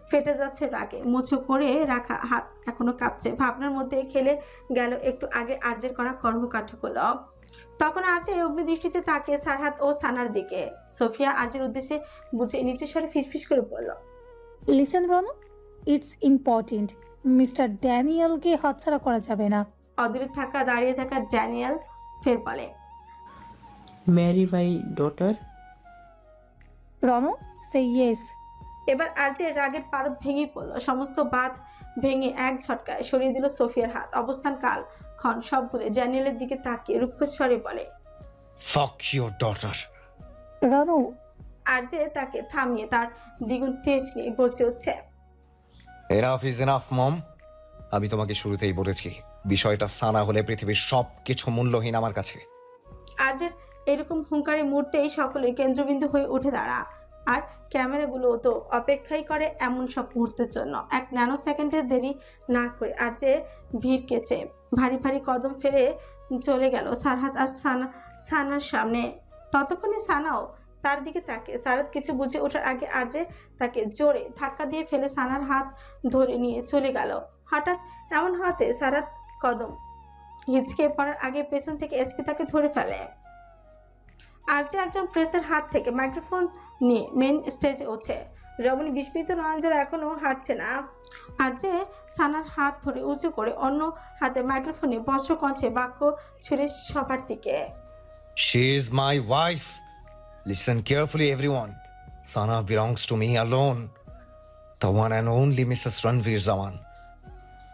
[SPEAKER 1] ফেটে যাচ্ছে রাগে, মুচো করে রাখা হাত এখনো কাঁপছে। ভাবনার মধ্যে খেলে গেল একটু আগে আরজের করা কর্মকাণ্ডগুলো। তখন আরজে অগ্নি দৃষ্টিতে তাকে সারহাত ও সানার দিকে। সোফিয়া আরজের উদ্দেশ্যে বুঝে নিচু স্বরে ফিসফিস করে বলল,
[SPEAKER 7] listen Ronu, it's important, mister ড্যানিয়েলকে হাতছাড়া করা যাবে না।
[SPEAKER 1] অদূরে দাঁড়িয়ে থাকা ড্যানিয়েল ফের বলে,
[SPEAKER 11] marry my daughter.
[SPEAKER 7] Ronu, say yes.
[SPEAKER 1] এবার আরজের রাগের পারদ ভেঙে পড়ল। সমস্ত বাঁধ ভেঙে এক ঝটকায় সরিয়ে দিল সোফিয়ার হাত। অবস্থান কাল ক্ষণ সব ভুলে ড্যানিয়েলের দিকে তাকিয়ে রুক্ষ স্বরে বলে,
[SPEAKER 10] Fuck your daughter.
[SPEAKER 7] Ronu,
[SPEAKER 1] RJ তাকে থামিয়ে তার দ্বিগুণ তেজ নিয়ে গর্জে উঠছে,
[SPEAKER 10] Enough is enough, মম। আমি তোমাকে শুরুতেই বলেছি, বিষয়টা সানা হলে পৃথিবীর সব কিছু মূল্যহীন আমার কাছে।
[SPEAKER 1] আরজের এরকম হুঙ্কারে মুহূর্তেই সকলের কেন্দ্রবিন্দু হয়ে উঠে দাঁড়া। আর ক্যামেরাগুলো তো অপেক্ষাই করে এমন সব মুহূর্তের জন্য। এক ন্যানো সেকেন্ডের দেরি না করে আরজে ভিড় কেচে ভারী ভারী কদম ফেলে চলে গেল সারহাত আর সানার সামনে। ততক্ষণে সানাও তার দিকে তাকে। সারাত কিছু বুঝে ওঠার আগে আরজে তাকে জোরে ধাক্কা দিয়ে ফেলে সানার হাত ধরে নিয়ে চলে গেল। হঠাৎ এমন হওয়াতে সারাত কদম হিচকে পড়ার আগে পেছন থেকে এসপি তাকে ধরে ফেলে। আরজে একজন প্রেসের হাত থেকে মাইক্রোফোন নিয়ে মেন স্টেজে ওঠে। রমণী বিস্মিত নয়নজোড়া এখনো হাঁটছে না। আরজে সানার হাত ধরে উঁচু করে অন্য হাতে মাইক্রোফোনে বজ্র কণ্ঠে বাক্য ছুড়ে সবার দিকে,
[SPEAKER 10] She is my wife. Listen carefully, everyone. Sana belongs to me alone. The one and only Mrs. Ranveer Zaman.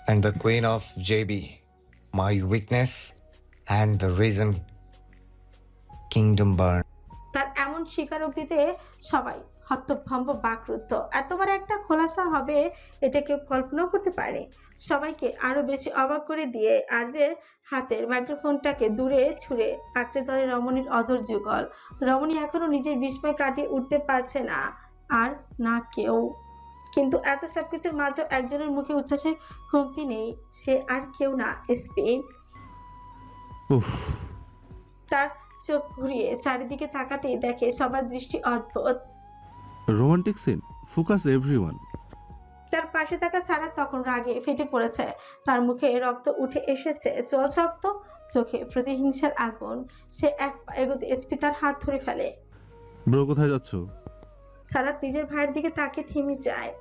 [SPEAKER 10] And the queen of JB. My weakness and the reason kingdom burn.
[SPEAKER 1] তার এমন স্বীকারোক্তিতে সবাই হতভম্ব বাকরুদ্ধ। এতবার একটা খোলাসা হবে এটা কেউ কল্পনাও করতে পারে। সবাইকে আরো বেশি অবাক করে দিয়ে আরজের হাতের মাইক্রোফোনটাকে দূরে ছুঁড়ে আঁকড়ে ধরে রমণীর অধর যুগল। রমণী এখনো নিজের বিস্ময় কাটিয়ে উঠতে পারছে না, আর না কেউ। কিন্তু এত সবকিছুর মাঝেও একজনের মুখে উচ্ছ্বাসের কমতি নেই। সে আর কেউ না, এসপি।
[SPEAKER 6] উফ,
[SPEAKER 1] তার চোখ ঘুরিয়ে চারিদিকে তাকাতেই দেখে সবার দৃষ্টি অদ্ভুত।
[SPEAKER 6] Romantic scene, focus everyone.
[SPEAKER 1] তার পাশে থাকা সারা তখন রাগে ফেটে পড়েছে। তার মুখে রক্ত উঠে এসেছে, চোল শক্ত, চোখে প্রতিহিংসার আগুন। সে এক পা এগোতে এসপি তার হাত ধরে ফেলে।
[SPEAKER 6] ব্রো কোথায় যাচ্ছ?
[SPEAKER 1] সারাত নিজের ভাইয়ের দিকে তাকে থেমে যায়।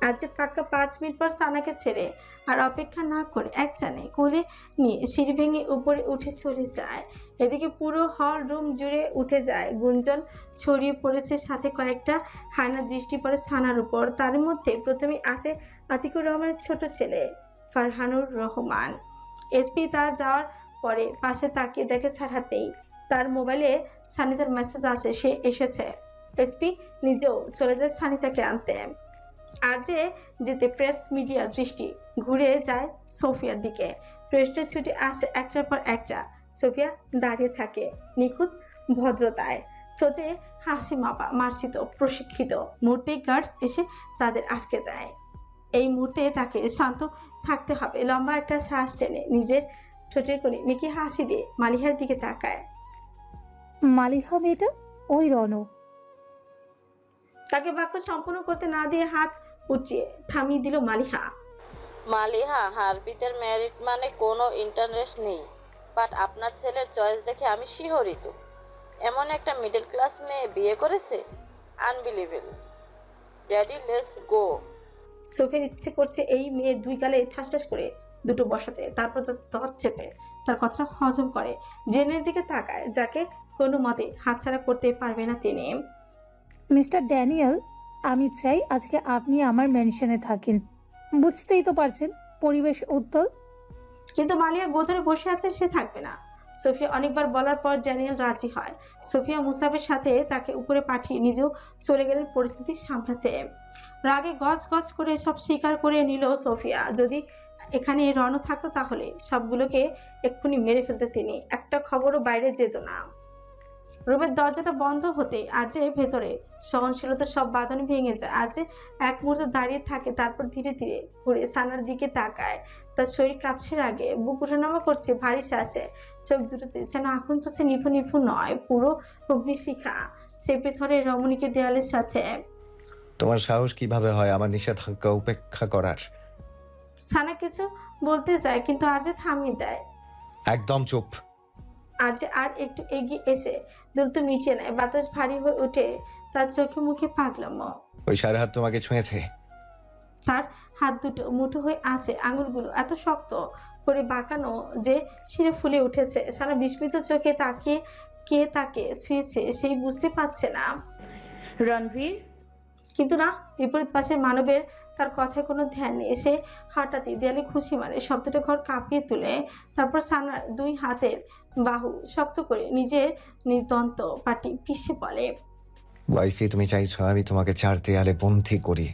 [SPEAKER 1] আজ যে পাক্কা 5 মিনিট পর সানাকে ছেড়ে আর অপেক্ষা না করে একটানে কোলে নিয়ে সিঁড়ি ভেঙে উপরে উঠে চলে যায়। এদিকে পুরো হল রুম জুড়ে উঠে যায় গুঞ্জন, ছড়িয়ে পড়েছে, সাথে কয়েকটা হানা দৃষ্টি পড়ে সানার উপর। তার মধ্যে প্রথমেই আসে আতিকুর রহমানের ছোট ছেলে ফারহানুর রহমান। এসপি তা যাওয়ার পরে পাশে তাকিয়ে দেখে সারহাত নেই। তার মোবাইলে সানিতার মেসেজ আসে সে এসেছে। এসপি নিজেও চলে যায় সানিতাকে আনতে। আর যেতে প্রেস মিডিয়ার দৃষ্টি ঘুরে যায় সোফিয়ার দিকে। প্রেসটা ছুটে আসে একটার পর একটা। সোফিয়া দাঁড়িয়ে থাকে নিখুঁত ভদ্রতায়, ছোটে হাসি মাপা, মার্জিত, প্রশিক্ষিত। মুহূর্তেই গার্ডস এসে তাদের আটকে দেয়। এই মুহূর্তে তাকে শান্ত থাকতে হবে। লম্বা একটা শ্বাস টেনে নিজের ঠোঁটের কোণে মিকি হাসি দিয়ে মালিহার দিকে তাকায়।
[SPEAKER 7] মালিহা মেয়েটা ওই রণ।
[SPEAKER 1] তাকে বাক্য সম্পূর্ণ করতে না দিয়ে হাত উঠিয়ে থামিয়ে দিল মালিহা।
[SPEAKER 12] মালিহা, হারবিতের ম্যারিড মানে কোনো ইন্টারেস্ট নেই, বাট আপনার ছেলের চয়েস দেখে আমি শিহরিত। এমন একটা মিডল ক্লাস মেয়ে বিয়ে করেছে, আনবিলিভেবল। Daddy, let's go.
[SPEAKER 1] সোফিয়ার ইচ্ছে করছে এই মেয়ের দুই গালে ঠাস ঠাস করে দুটো বসাতে, তারপর দত চেপে তার কথা হজম করে। জেনের দিকে তাকায়, যাকে কোনো মতে হাতছাড়া করতে পারবে না তিনি।
[SPEAKER 7] মিস্টার ড্যানিয়েল, আমি চাই আজকে আপনি আমার মেনশনে থাকেন। বুঝতেই তো পারছেন পরিবেশ উত্তল।
[SPEAKER 1] কিন্তু মালিয়া গোধরে বসে আছে, সে থাকবে না। সোফিয়া অনেকবার বলার পর ড্যানিয়েল রাজি হয়। সোফিয়া মুসাফের সাথে তাকে উপরে পাঠিয়ে নিজেও চলে গেলেন পরিস্থিতি সামলাতে। রাগে গজ গজ করে সব স্বীকার করে নিল সোফিয়া। যদি এখানে রণ থাকতো তাহলে সবগুলোকে এক্ষুনি মেরে ফেলতে তিনি। একটা খবরও বাইরে যেত না। রুমের দরজাটা বন্ধ হতে আর যে ভেতরে সহনশীলতা সব বাঁধন ভেঙে যায়। আর যে এক মুহূর্ত দাঁড়িয়ে থাকে, তারপর ধীরে ধীরে ঘুরে সানার দিকে তাকায়। তার শরীর কাঁপছে রাগে, বুক উঠানামা করছে ভারী শ্বাসে। চোখ দুটোতে যেন আগুন চাচ্ছে, নিভু নিভু নয়, পুরো অগ্নিশিখা। চেপে ধরে রমণীকে দেয়ালের সাথে।
[SPEAKER 10] তোমার সাহস কিভাবে হয় আমার নিষেধাজ্ঞা উপেক্ষা করার?
[SPEAKER 1] সানা কিছু বলতে যায়, কিন্তু আর যে থামিয়ে দেয়।
[SPEAKER 10] একদম চুপ।
[SPEAKER 1] আজ আর একটু এগিয়ে এসে দ্রুত মিটিয়ে নেয়। বাতাস ভারী হয়ে ওঠে তার চোখে মুখে পাগলাম।
[SPEAKER 10] ওই সারা হাত তোমাকে ছুঁয়েছে?
[SPEAKER 1] তার হাত দুটো মুঠো হয়ে আছে, আঙুলগুলো এত শক্ত করে বাঁকানো যে শিরে ফুলে উঠেছে। সানা বিস্মিত চোখে তাকিয়ে কে তাকে ছুঁয়েছে সেই বুঝতে পারছে না।
[SPEAKER 4] রণবীর।
[SPEAKER 1] কিন্তু না, বিপরীত পাশে মানবের তার কথায় কোনো ধ্যান নেই। সে হঠাৎই দেয়ালে খুশি মারে, শব্দটা ঘর কাঁপিয়ে তুলে। তারপর সানার দুই হাতের বাহু শক্ত করে নিজের নির্দন্ত পাটি পিষে বলে,
[SPEAKER 10] ওয়াইফি, তুমি চাইছো আমি তোমাকে 4 দেয়ালে বন্দী করি।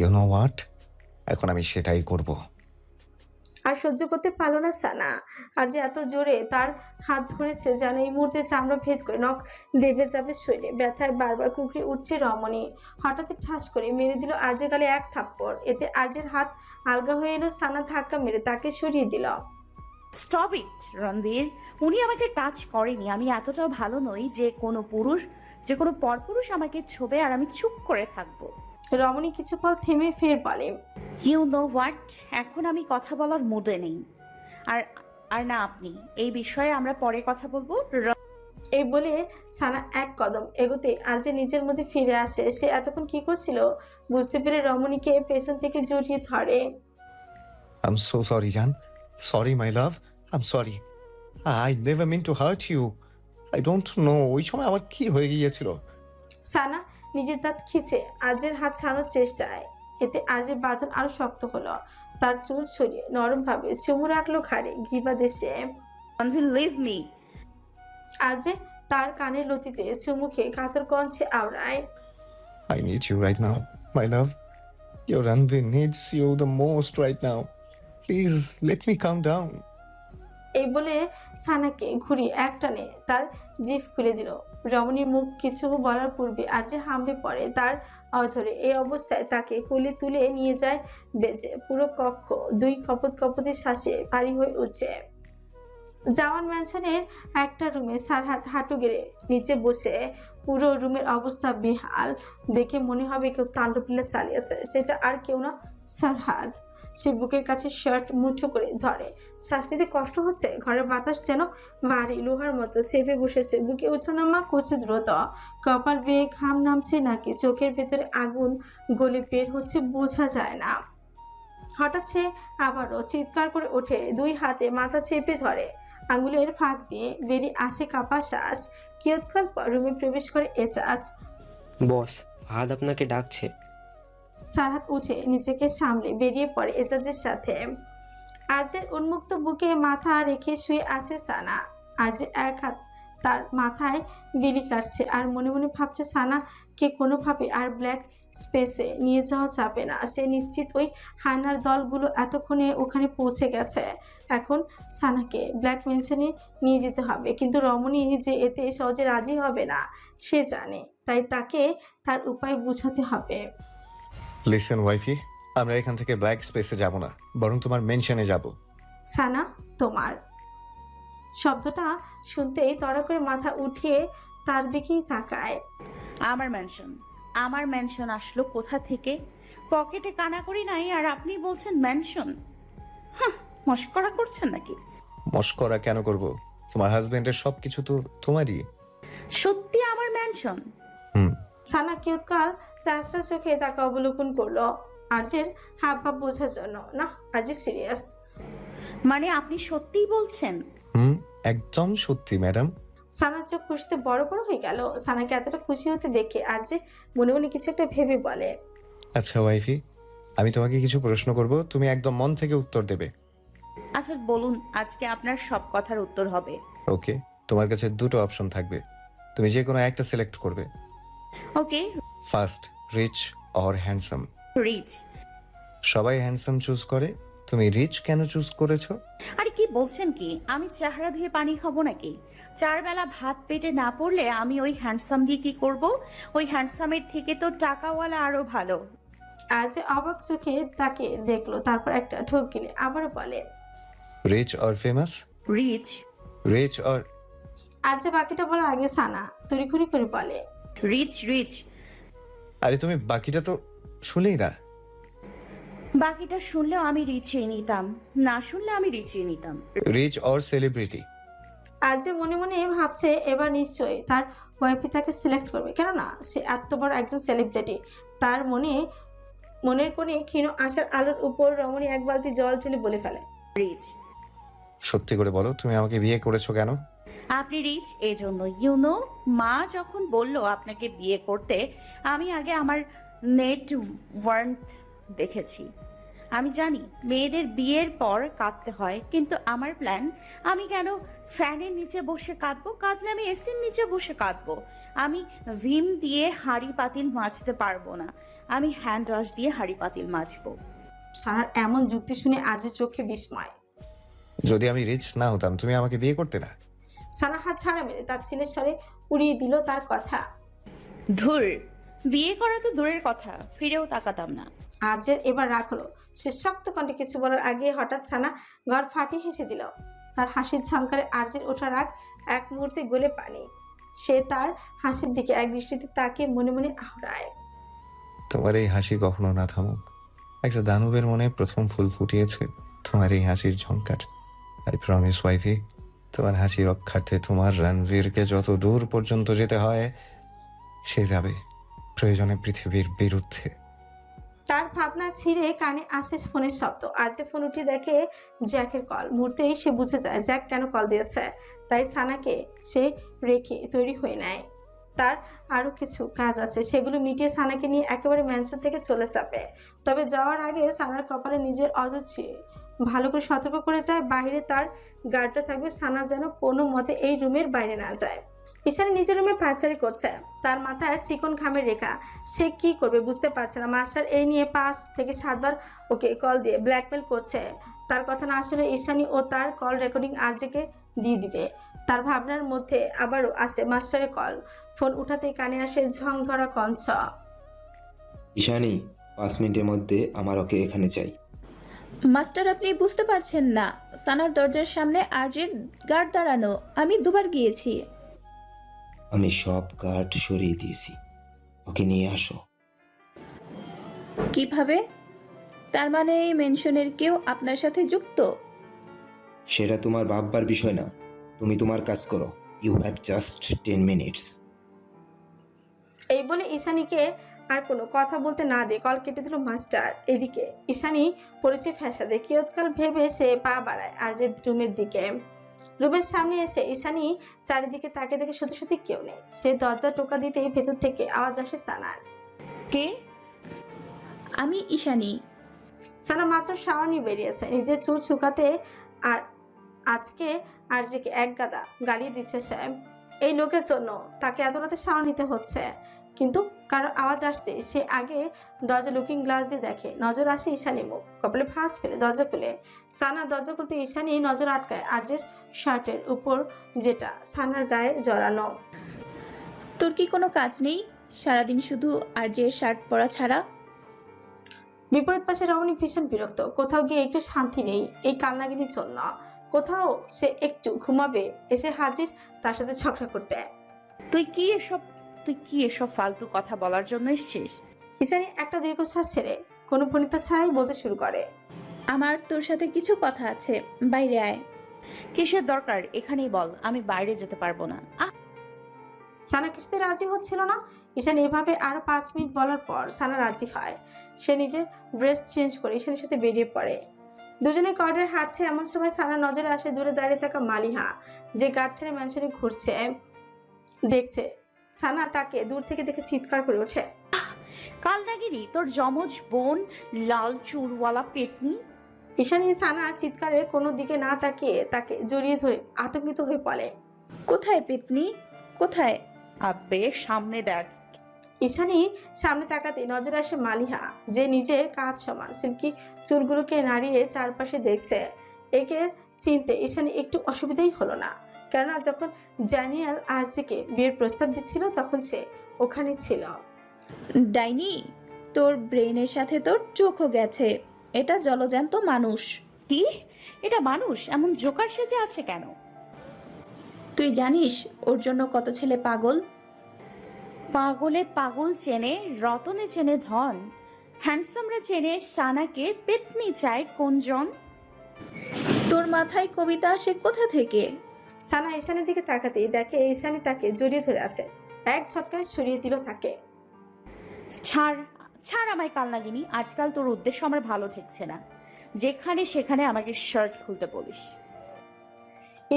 [SPEAKER 10] ইউ নো হোয়াট, এখন আমি সেটাই করব।
[SPEAKER 1] আর সহ্য করতে পারলো না সানা। আর যে এত জোরে তার হাত ধরেছে যেন এই মুহূর্তে চামড়া ভেদ করে নখ দেবে যাবে শরীরে। ব্যথায় বারবার কুকড়ে উঠছে রমণী। হঠাৎ ঠাস করে মেরে দিল আজের গালে এক থাপ্পড়। এতে আজের হাত আলগা হয়ে এলো। সানা ধাক্কা মেরে তাকে সরিয়ে দিল।
[SPEAKER 4] স্টপ ইট রণবীর, উনি আমাকে টাচ করেনি। আমি এতটাও ভালো নই যে কোনো পুরুষ, যে কোনো পরপুরুষ আমাকে ছোবে আর আমি চুপ করে থাকবো।
[SPEAKER 1] রমণী কিছু পল থেমে ফের বলে,
[SPEAKER 4] ইউ নো হোয়াট, এখন আমি কথা বলার মুডে নেই। আর আর না আপনি, এই বিষয়ে আমরা পরে কথা বলবো।
[SPEAKER 1] এই বলে সানা এক কদম এগোতে আর যে নিজের মধ্যে ফিরে আসে। সে এতক্ষণ কি করছিল বুঝতে পেরে রমণীকে পেছন থেকে জড়িয়ে ধরে।
[SPEAKER 10] আই এম সো সরি জান, sorry my love, I am sorry. I never mean to hurt you. I don't know ওই সময় আমার কি হয়ে গিয়েছিল।
[SPEAKER 1] সানা নিজের দাঁত খিচে আজের হাত ছাড়ানোর চেষ্টায়। এতে আজের বাঁধন আরো শক্ত হলো। তার চুল সরিয়ে নরম ভাবে চুমু রাখলো ঘাড়ে গ্রীবা দেশে।
[SPEAKER 4] Leave me.
[SPEAKER 1] আজে তার কানের লতিতে চুমু খেয়ে কাতর কঞ্চে আওড়ায়,
[SPEAKER 10] I need you right now, my love. Your Ranveer needs you the most right now. Please let me calm down.
[SPEAKER 1] এই বলে সানাকে ঘুরিয়ে একটানে তার জিভ খুলে দিল। রমণীর মুখ কিছু বলার পূর্বে আর যে হামড়ে পড়ে তার অধরে। এই অবস্থায় তাকে কোলে তুলে নিয়ে যায় বেজে। পুরো কক্ষ দুই কপত কপতি শ্বাসে ভারী হয়ে উঠছে। জাওয়ান ম্যানশনের একটা রুমে সারহাত হাঁটু গেড়ে নিচে বসে। পুরো রুমের অবস্থা বেহাল। দেখে মনে হবে কেউ তাণ্ডবলীলা চালিয়েছে। সেটা আর কেউ না, সারহাত। সে বুকের কাছে শার্ট মুঠো করে ধরে। শ্বাস নিতে কষ্ট হচ্ছে, ঘরের বাতাস যেন ভারী লোহার মতো চেপে বসেছে। বুকে ওঠানামা করছে দ্রুত, কপাল বেয়ে ঘাম নামছে নাকি চোখের ভেতরে আগুন গলে বের হচ্ছে বোঝা যায় না। হঠাৎ সে আবারও চিৎকার করে ওঠে, দুই হাতে মাথা চেপে ধরে, আঙুলের ফাঁক দিয়ে বেরিয়ে আসে কাপা শ্বাস। কিয়ৎকাল পর রুমে প্রবেশ করে এজাজ।
[SPEAKER 13] বস, ফাহাদ আপনাকে ডাকছে।
[SPEAKER 1] সারাত উঠে নিজেকে সামলে বেরিয়ে পড়ে এজাজের সাথে। আজের উন্মুক্ত বুকে মাথা রেখে শুয়ে আছে সানা। আজ এক হাত তার মাথায় বিলি কাটছে আর মনে মনে ভাবছে সানাকে কোনোভাবে আর ব্ল্যাক স্পেসে নিয়ে যাওয়া যাবে না। সে নিশ্চিত ওই হানার দলগুলো এতক্ষণে ওখানে পৌঁছে গেছে। এখন সানাকে ব্ল্যাক মেনশনে নিয়ে যেতে হবে, কিন্তু রমণী যে এতে সহজে রাজি হবে না সে জানে, তাই তাকে তার উপায় বোঝাতে হবে।
[SPEAKER 5] লিসেন ওয়াইফি, আমরা এখান থেকে ব্ল্যাক স্পেসে যাব না, বরং তোমার মেনশনে যাব।
[SPEAKER 1] সানা, তোমার শব্দটা শুনতেই তড়া করে মাথা উঠিয়ে তার দিকেই তাকায়।
[SPEAKER 4] আমার ম্যানশন আসলো কোথা থেকে? পকেটে কানাকড়ি নাই আর আপনি বলছেন ম্যানশন? মস্করা করছেন নাকি?
[SPEAKER 5] মস্করা কেন করব? তোমার হাজবেন্ডের সবকিছু তো তোমারই।
[SPEAKER 4] সত্যি আমার ম্যানশন?
[SPEAKER 1] সানা কিয়ৎকাল তাসরা চোখে তাকে অবলোকন করলো আর্যের হাব ভাব বোঝার জন্য। না, আর্য সিরিয়াস।
[SPEAKER 4] মানে আপনি সত্যিই বলছেন?
[SPEAKER 5] একদম সত্যি ম্যাডাম।
[SPEAKER 1] সানার চোখ খুশিতে বড় বড় হয়ে গেল। সানাকে এতটা খুশি হতে দেখে আর্য মনে মনে কিছু একটা ভেবে বলে,
[SPEAKER 5] আচ্ছা ওয়াইফি, আমি তোমাকে কিছু প্রশ্ন করব, তুমি একদম মন থেকে উত্তর দেবে।
[SPEAKER 4] আচ্ছা বলুন, আজকে আপনার সব কথার উত্তর হবে।
[SPEAKER 5] ওকে, তোমার কাছে দুটো অপশন থাকবে, তুমি যে কোনো একটা সিলেক্ট করবে।
[SPEAKER 4] Okay.
[SPEAKER 5] First, rich or handsome.
[SPEAKER 4] Rich.
[SPEAKER 5] সবাই হ্যান্ডসাম চুজ করে, তুমি রিচ কেন চুজ করেছো?
[SPEAKER 4] আরে কি বলছেন কি? আমি চেহারা ধুয়ে পানি খাবো নাকি? 4 বেলা ভাত পেটে না পড়লে আমি ওই হ্যান্ডসাম দিয়ে কি করব? ওই হ্যান্ডসামের থেকে তো টাকাওয়ালা আরো ভালো।
[SPEAKER 1] আজ অবাক চোখে তাকে দেখলো, তারপর একটা ঠোক গিলে আবার বলে,
[SPEAKER 5] rich or famous.
[SPEAKER 4] Rich.
[SPEAKER 5] Rich or.
[SPEAKER 1] আজ বাকিটা বলার আগে সানা তড়িঘড়ি করে বলে,
[SPEAKER 4] রিচ রিচ।
[SPEAKER 5] আরে তুমি বাকিটা তো শুনলেই না।
[SPEAKER 4] বাকিটা শুনলেও আমি রিচই নিতাম, না শুনলে আমি রিচই নিতাম।
[SPEAKER 5] Rich or celebrity.
[SPEAKER 1] আজ মনে মনে ভাবছে এবার নিশ্চয়ই তার ওয়াইফি তাকে সিলেক্ট করবে, কেননা সে এত বড় একজন সেলিব্রিটি। তার মনের কোণে ক্ষীণ আশার আলোর উপর রমণী এক বালতি জল ঢেলে বলে ফেলে,
[SPEAKER 4] রিচ।
[SPEAKER 5] সত্যি করে বলো, তুমি আমাকে বিয়ে করেছো কেন?
[SPEAKER 4] আপনি রিচ এই জন্য। ইউনো, মা যখন বলল আপনাকে বিয়ে করতে, আমি আগে আমার নেট ওয়ার্থ দেখেছি। আমি জানি মেয়েদের বিয়ের পর কাঁদতে হয়, কিন্তু আমার প্ল্যান, আমি কেন ফ্যানের নিচে বসে কাঁদবো? কাঁদলে আমি এসির নিচে বসে কাঁদবো। আমি ভিম দিয়ে হাঁড়ি পাতিল মাজতে পারবো না, আমি হ্যান্ড ওয়াশ দিয়ে হাঁড়ি পাতিল মাজবো।
[SPEAKER 1] সারার এমন যুক্তি শুনে আজের চোখে বিস্ময়।
[SPEAKER 5] যদি আমি রিচ না হতাম, তুমি আমাকে বিয়ে করতে না?
[SPEAKER 1] সানা হাত ছাড়া মেরে তার ছেলের স্বরে উড়িয়ে দিল তার কথা।
[SPEAKER 4] ধুর, বিয়ে করা তো দূরের কথা, ফিরেও তাকাতাম না।
[SPEAKER 1] আর্যের এবার রাগ হলো। সে শক্ত কণ্ঠে কিছু বলার আগে হঠাৎ সানা ঘর ফাটিয়ে হেসে দিল। তার হাসির ঝংকারে আর্যের ওঠা রাগ এক মুহূর্তে গলে পানি। সে তার হাসির দিকে এক দৃষ্টিতে তাকিয়ে মনে মনে আহড়ায়।
[SPEAKER 5] তোমার এই হাসি কখনো না থামুক। একটা দানবের মনে প্রথম ফুল ফুটিয়েছে তোমার এই হাসির ঝংকার। আই প্রমিস ওয়াইফি, তোমার হাসি রক্ষার্থে তোমার রণবীরকে যত দূর পর্যন্ত যেতে হয় সে যাবে, প্রয়োজনে পৃথিবীর বিরুদ্ধে।
[SPEAKER 1] তার ভাবনা ছিঁড়ে কানে আসে ফোনের শব্দ। আজ ফোন উঠে দেখে জ্যাকের কল। মুহূর্তেই সে বুঝে যায় জ্যাক কেন কল দিয়েছে। তাই সানাকে সে রেখে তৈরি হয়ে নেয়। তার আরো কিছু কাজ আছে, সেগুলো মিটিয়ে সানাকে নিয়ে একেবারে ম্যানশন থেকে চলে যাবে। তবে যাওয়ার আগে সানার কপালে নিজের অজুচি ভালো করে সতর্ক করে যায়, বাইরে তার গার্ডটা থাকবে, সানা যেন কোনো মতে এই রুমের বাইরে না যায়। ঈশানী নিজের রুমে পায়চারি করছে, তার মাথায় চিকন ঘামের রেখা। সে কি করবে বুঝতে পারছে না। মাস্টার এই নিয়ে 5 থেকে 7 বার ওকে কল দিয়ে ব্ল্যাকমেল করছে। তার কথা না শুনে ঈশানী ও তার কল রেকর্ডিং আরজেকে দিয়ে দিবে। তার ভাবনার মধ্যে আবারও আসে মাস্টারের কল। ফোন উঠাতেই কানে আসে ঝং ধরা কঞ্চ।
[SPEAKER 9] ঈশানী, 5 মিনিটের মধ্যে আমার ওকে এখানে চাই।
[SPEAKER 3] মাস্টার, আপনি বুঝতে পারছেন না, সানার দরজার সামনে আর্যের গার্ড দাঁড়ানো। আমি 2 বার গিয়েছি।
[SPEAKER 9] আমি সব গার্ড সরিয়ে দিয়েছি, ওকে নিয়ে আসো।
[SPEAKER 3] কিভাবে? তার মানে এই মেনশনের কেউ আপনার সাথে যুক্ত?
[SPEAKER 9] সেটা তোমার ভাববার বিষয় না। তুমি তোমার কাজ করো। You have just 10 minutes.
[SPEAKER 1] এই বলে ঈশানীকে আর কোনো কথা বলতে না দিয়ে কল কেটে দিল মাস্টার। এদিকে ঈশানী পড়েছে ফ্যাসাদে। কিয়ৎকাল ভেবে সে পা বাড়ায় আরজের রুমের দিকে। রুমের সামনে এসে ঈশানী চারিদিকে তাকে দেখে সত্যি সত্যি কেউ নেই। সে দরজা টোকা দিতেই ভেতর থেকে আওয়াজ আসে সানার।
[SPEAKER 4] কে?
[SPEAKER 3] আমি ঈশানী।
[SPEAKER 1] সানা মাত্র শাওয়ার নিয়ে বেরিয়েছে নিজের চুল শুকাতে, আর আজকে আরজেকে এক গাদা গালি দিচ্ছে সে। এই লোকের জন্য তাকে এত রাতে শাওয়ার নিতে হচ্ছে। কিন্তু কারো আওয়াজ আসতে সে আগে দরজা লুকিং গ্লাস দিয়ে দেখে। নজর আসে ঈশানী মুখ, কপালে ভাঁজ ফেলে দরজা খুলে। সানা দরজা খুলতে ঈশানী নজর আটকায় আরজের শার্টের উপর, যেটা সানার গায়ে জড়ানো।
[SPEAKER 3] তোর কি কোনো কাজ নেই সারাদিন শুধু আরজের শার্ট পরা ছাড়া?
[SPEAKER 1] বিপরীত পাশে রমণী ভীষণ বিরক্ত। কোথাও গিয়ে একটু শান্তি নেই এই কালনাগিনীর জন্য। কোথাও সে একটু ঘুমাবে, এসে হাজির তার সাথে ঝগড়া করতে।
[SPEAKER 4] তুই কি এসব ফালতু কথা বলার জন্য এসেছিস?
[SPEAKER 1] ঈশানী একটা দীর্ঘশ্বাস ছেড়ে কোনো ভনিতা ছাড়াই বলতে শুরু করে।
[SPEAKER 3] আমার তোর সাথে কিছু কথা আছে, বাইরে আয়।
[SPEAKER 4] কিসের দরকার? এখানেই বল, আমি বাইরে যেতে পারবো না।
[SPEAKER 1] সানা কিছুতে রাজি হচ্ছিল না। ঈশানী এভাবে আরো 5 মিনিট বলার পর সানা রাজি হয়। সে নিজের ড্রেস চেঞ্জ করে ঈশানীর সাথে বেরিয়ে পড়ে। দুজনে করিডোরে হাঁটছে, এমন সময় সানা নজরে আসে দূরে দাঁড়িয়ে থাকা মালিহা, যে গার্ড ছেড়ে ম্যানশনে ঘুরছে দেখছে। সানা তাকে দূর থেকে দেখে চিৎকার করে ওঠে।
[SPEAKER 4] কালনাগিনী, তোর যমজ বোন, লাল চুলওয়ালা পেটনি।
[SPEAKER 1] ঈশানী সানার চিৎকারে কোনো দিকে না তাকিয়ে তাকে জড়িয়ে ধরে আতঙ্কিত হয়ে পড়ে।
[SPEAKER 3] কোথায় পেতনি, কোথায়?
[SPEAKER 4] আব্বে সামনে দেখ।
[SPEAKER 1] ঈশানী সামনে তাকাতে নজর আসে মালিহা, যে নিজের কাজ সমান সিল্কি চুলগুলোকে নাড়িয়ে চারপাশে দেখছে। একে চিনতে ঈশানী একটু অসুবিধাই হলো না, কেননা যখন ড্যানিয়েল আরজিকে বিয়ের প্রস্তাব দিচ্ছিল তখন সে ওখানে ছিল।
[SPEAKER 3] ডাইনি, তোর ব্রেনের সাথে তোর চোখও গেছে। এটা জলজ্যান্ত মানুষ।
[SPEAKER 4] কি? এটা মানুষ? এমন জোকার সেজে আছে কেন?
[SPEAKER 3] তুই জানিস ওর জন্য কত ছেলে পাগল?
[SPEAKER 4] পাগলে পাগল চেনে, রতনে চেনে ধন, হ্যান্ডসামরা চেনে সানাকে, পেতনি চায় কোনজন?
[SPEAKER 3] তোর মাথায় কবিতা আসে কোথা থেকে?
[SPEAKER 1] সানা ঈশানীর দিকে তাকাতেই দেখে ঈশানী তাকে জড়িয়ে ধরে আছে। এক ঝটকায় সরিয়ে দিল তাকে।
[SPEAKER 4] ছাড় ছাড় আমায় কালনাগিনী। আজকাল তোর উদ্দেশ্য আমার ভালো ঠেকছে না। যেখানে সেখানে আমাকে শার্ট খুলতে বলিস।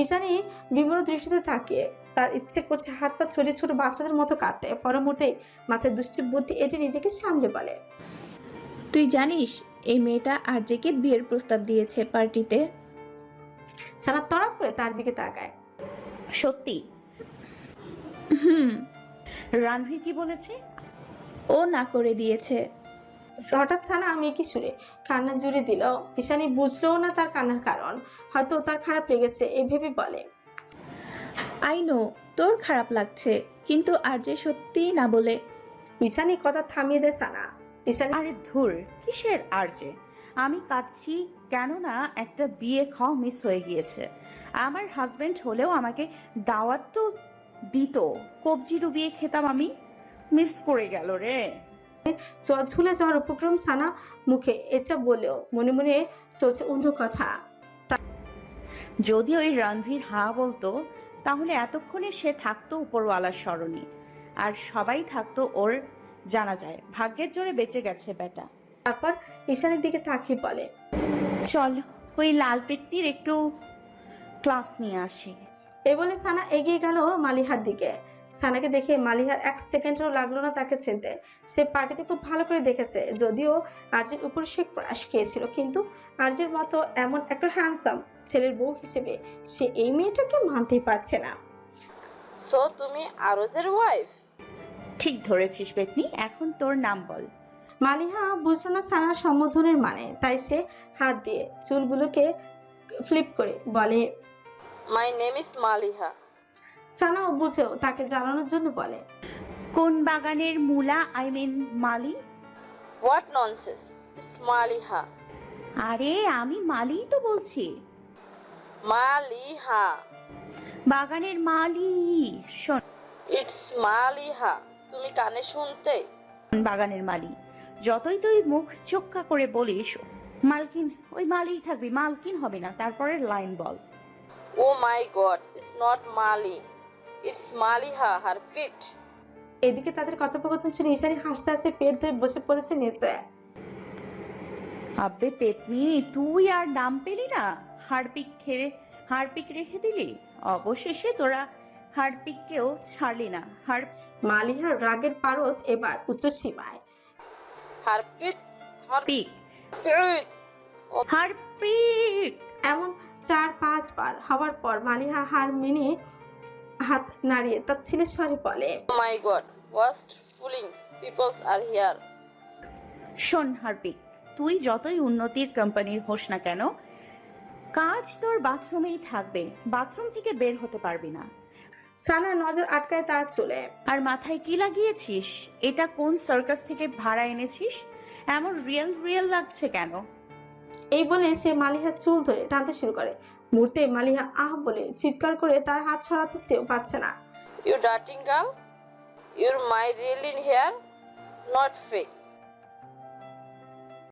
[SPEAKER 1] ঈশানী বিমূঢ় দৃষ্টিতে তাকিয়ে তার ইচ্ছে করছে হাত পা ছড়িয়ে ছোট বাচ্চাদের মতো কাঁদতে। পর মুহূর্তে মাথায় দুষ্টি বুদ্ধি এটি নিজেকে সামলে বলে।
[SPEAKER 3] তুই জানিস এই মেয়েটা আরজেকে বিয়ের প্রস্তাব দিয়েছে পার্টিতে?
[SPEAKER 1] সানা তড়াক করে তার দিকে তাকায়।
[SPEAKER 4] সত্যি?
[SPEAKER 3] হুম।
[SPEAKER 4] রণভীর কি বলেছে?
[SPEAKER 3] ও না করে দিয়েছে।
[SPEAKER 1] হঠাৎ সানা মেকি সুরে কান্না জুড়ে দিল। ঈশানী বুঝলো না তার কান্নার কারণ, হয়তো তার খারাপ লেগেছে এই ভেবে বলে।
[SPEAKER 3] আই নো তোর খারাপ লাগছে, কিন্তু আরজে সত্যি না বলে।
[SPEAKER 1] ঈশানী কথা থামিয়ে দেয় সানা। ঈশানী
[SPEAKER 4] আরে ধুর, কিসের আরজে? আমি কাঁদছি কেননা একটা বিয়ে খাওয়া মিস হয়ে গিয়েছে। আমার হাজবেন্ড হলেও আমাকে দাওয়াত তো দিত, কবজি ডুবিয়ে খেতাম আমি। মিস করে গেল রে।
[SPEAKER 1] ঝুলে যাওয়ার উপক্রম সানা মুখে এচা বলেও মনে মনে চলছে অন্য কথা।
[SPEAKER 4] যদি ওই রণভীর হ্যাঁ বলতো তাহলে এতক্ষণে সে থাকতো উপরওয়ালার স্মরণে, আর সবাই থাকতো ওর জানা যায়। ভাগ্যের জোরে বেঁচে গেছে বেটা।
[SPEAKER 1] তারপর ঈশানীর দিকে তাকিয়ে বলে,
[SPEAKER 4] চল ওই লাল পেটনির একটু ক্লাস নিয়ে আসি।
[SPEAKER 1] এ বলে সানা এগিয়ে গেল মালিহার দিকে। সানাকে দেখে মালিহার 1 সেকেন্ডও লাগলো না তাকে চিনতে। সে পার্টিতে খুব ভালো করে দেখেছে, যদিও আরজের উপর সে ক্রাশ খেয়েছিল, কিন্তু আরজের মতো এমন একটা হ্যান্ডসাম ছেলের বউ হিসেবে সে এই মেয়েটাকে মানতেই পারছে না।
[SPEAKER 12] সো তুমি আরজের ওয়াইফ?
[SPEAKER 4] ঠিক ধরেছিস পেতনি, এখন তোর নাম বল।
[SPEAKER 1] মালিহা বুঝলো না সানার সম্বোধনের মানে, তাই সে হাত দিয়ে চুলগুলোকে ফ্লিপ করে বলে,
[SPEAKER 12] মাই নেম ইজ মালিহা।
[SPEAKER 1] সানাও বুঝেও তাকে জ্বালানোর জন্য বলে,
[SPEAKER 4] কোন বাগানের মূলা? আই মিন মালি।
[SPEAKER 12] What nonsense, it's Maliha.
[SPEAKER 4] আরে আমি মালিই তো বলছি।
[SPEAKER 12] মালিহা।
[SPEAKER 4] বাগানের মালি। শোন,
[SPEAKER 12] ইটস মালিহা। তুমি কানে শুনতে?
[SPEAKER 4] বাগানের মালি যতই তুই মুখ চোক্কা করে বলিস মালকিন, ওই মালিই থাকবি, মালকিন হবে না। তারপরে লাইন বল।
[SPEAKER 12] Oh my god, it's not Mali, it's Maliha, হারপিট।
[SPEAKER 1] এদিকে তাদের কথোপকথন শুনে ঈশানী হাসতে হাসতে পেট ধরে বসে পড়েছে নিচে।
[SPEAKER 4] আব্বে পেতনি, তুই আর নাম পেলি না? হারপিক রেখে দিলি। অবশেষে তোরা হারপিককেও ছাড়লি না।
[SPEAKER 1] মালিহার রাগের পারদ এবার উচ্চ সীমায়।
[SPEAKER 12] হারপিট,
[SPEAKER 4] হারপিক,
[SPEAKER 12] হারপিট,
[SPEAKER 4] হারপিক।
[SPEAKER 1] এমন 4-5 বার হওয়ার পর মালিহা হার মেনে হাত নাড়িয়ে তার ছেলের স্বরে বলে,
[SPEAKER 12] oh my god, worst fooling peoples are here.
[SPEAKER 4] শোন হারপিক, তুই যতই উন্নতির কোম্পানির হোস না কেন, কাজ তোর বাথরুমেই থাকবে, বাথরুম থেকে বের হতে পারবি না।
[SPEAKER 1] সানার নজর আটকায় তার চুলে।
[SPEAKER 4] আর মাথায় কি লাগিয়েছিস? এটা কোন সার্কাস থেকে ভাড়া এনেছিস? এমন রিয়েল রিয়েল লাগছে কেন?
[SPEAKER 1] এই বলে সে মালিহার চুল ধরে টানতে শুরু করে। মুহূর্তে মালিহা আহ বলে চিৎকার করে তার হাত ছড়াতে চেয়েও পাচ্ছে না।
[SPEAKER 12] You darting girl, your my real in here, not fake.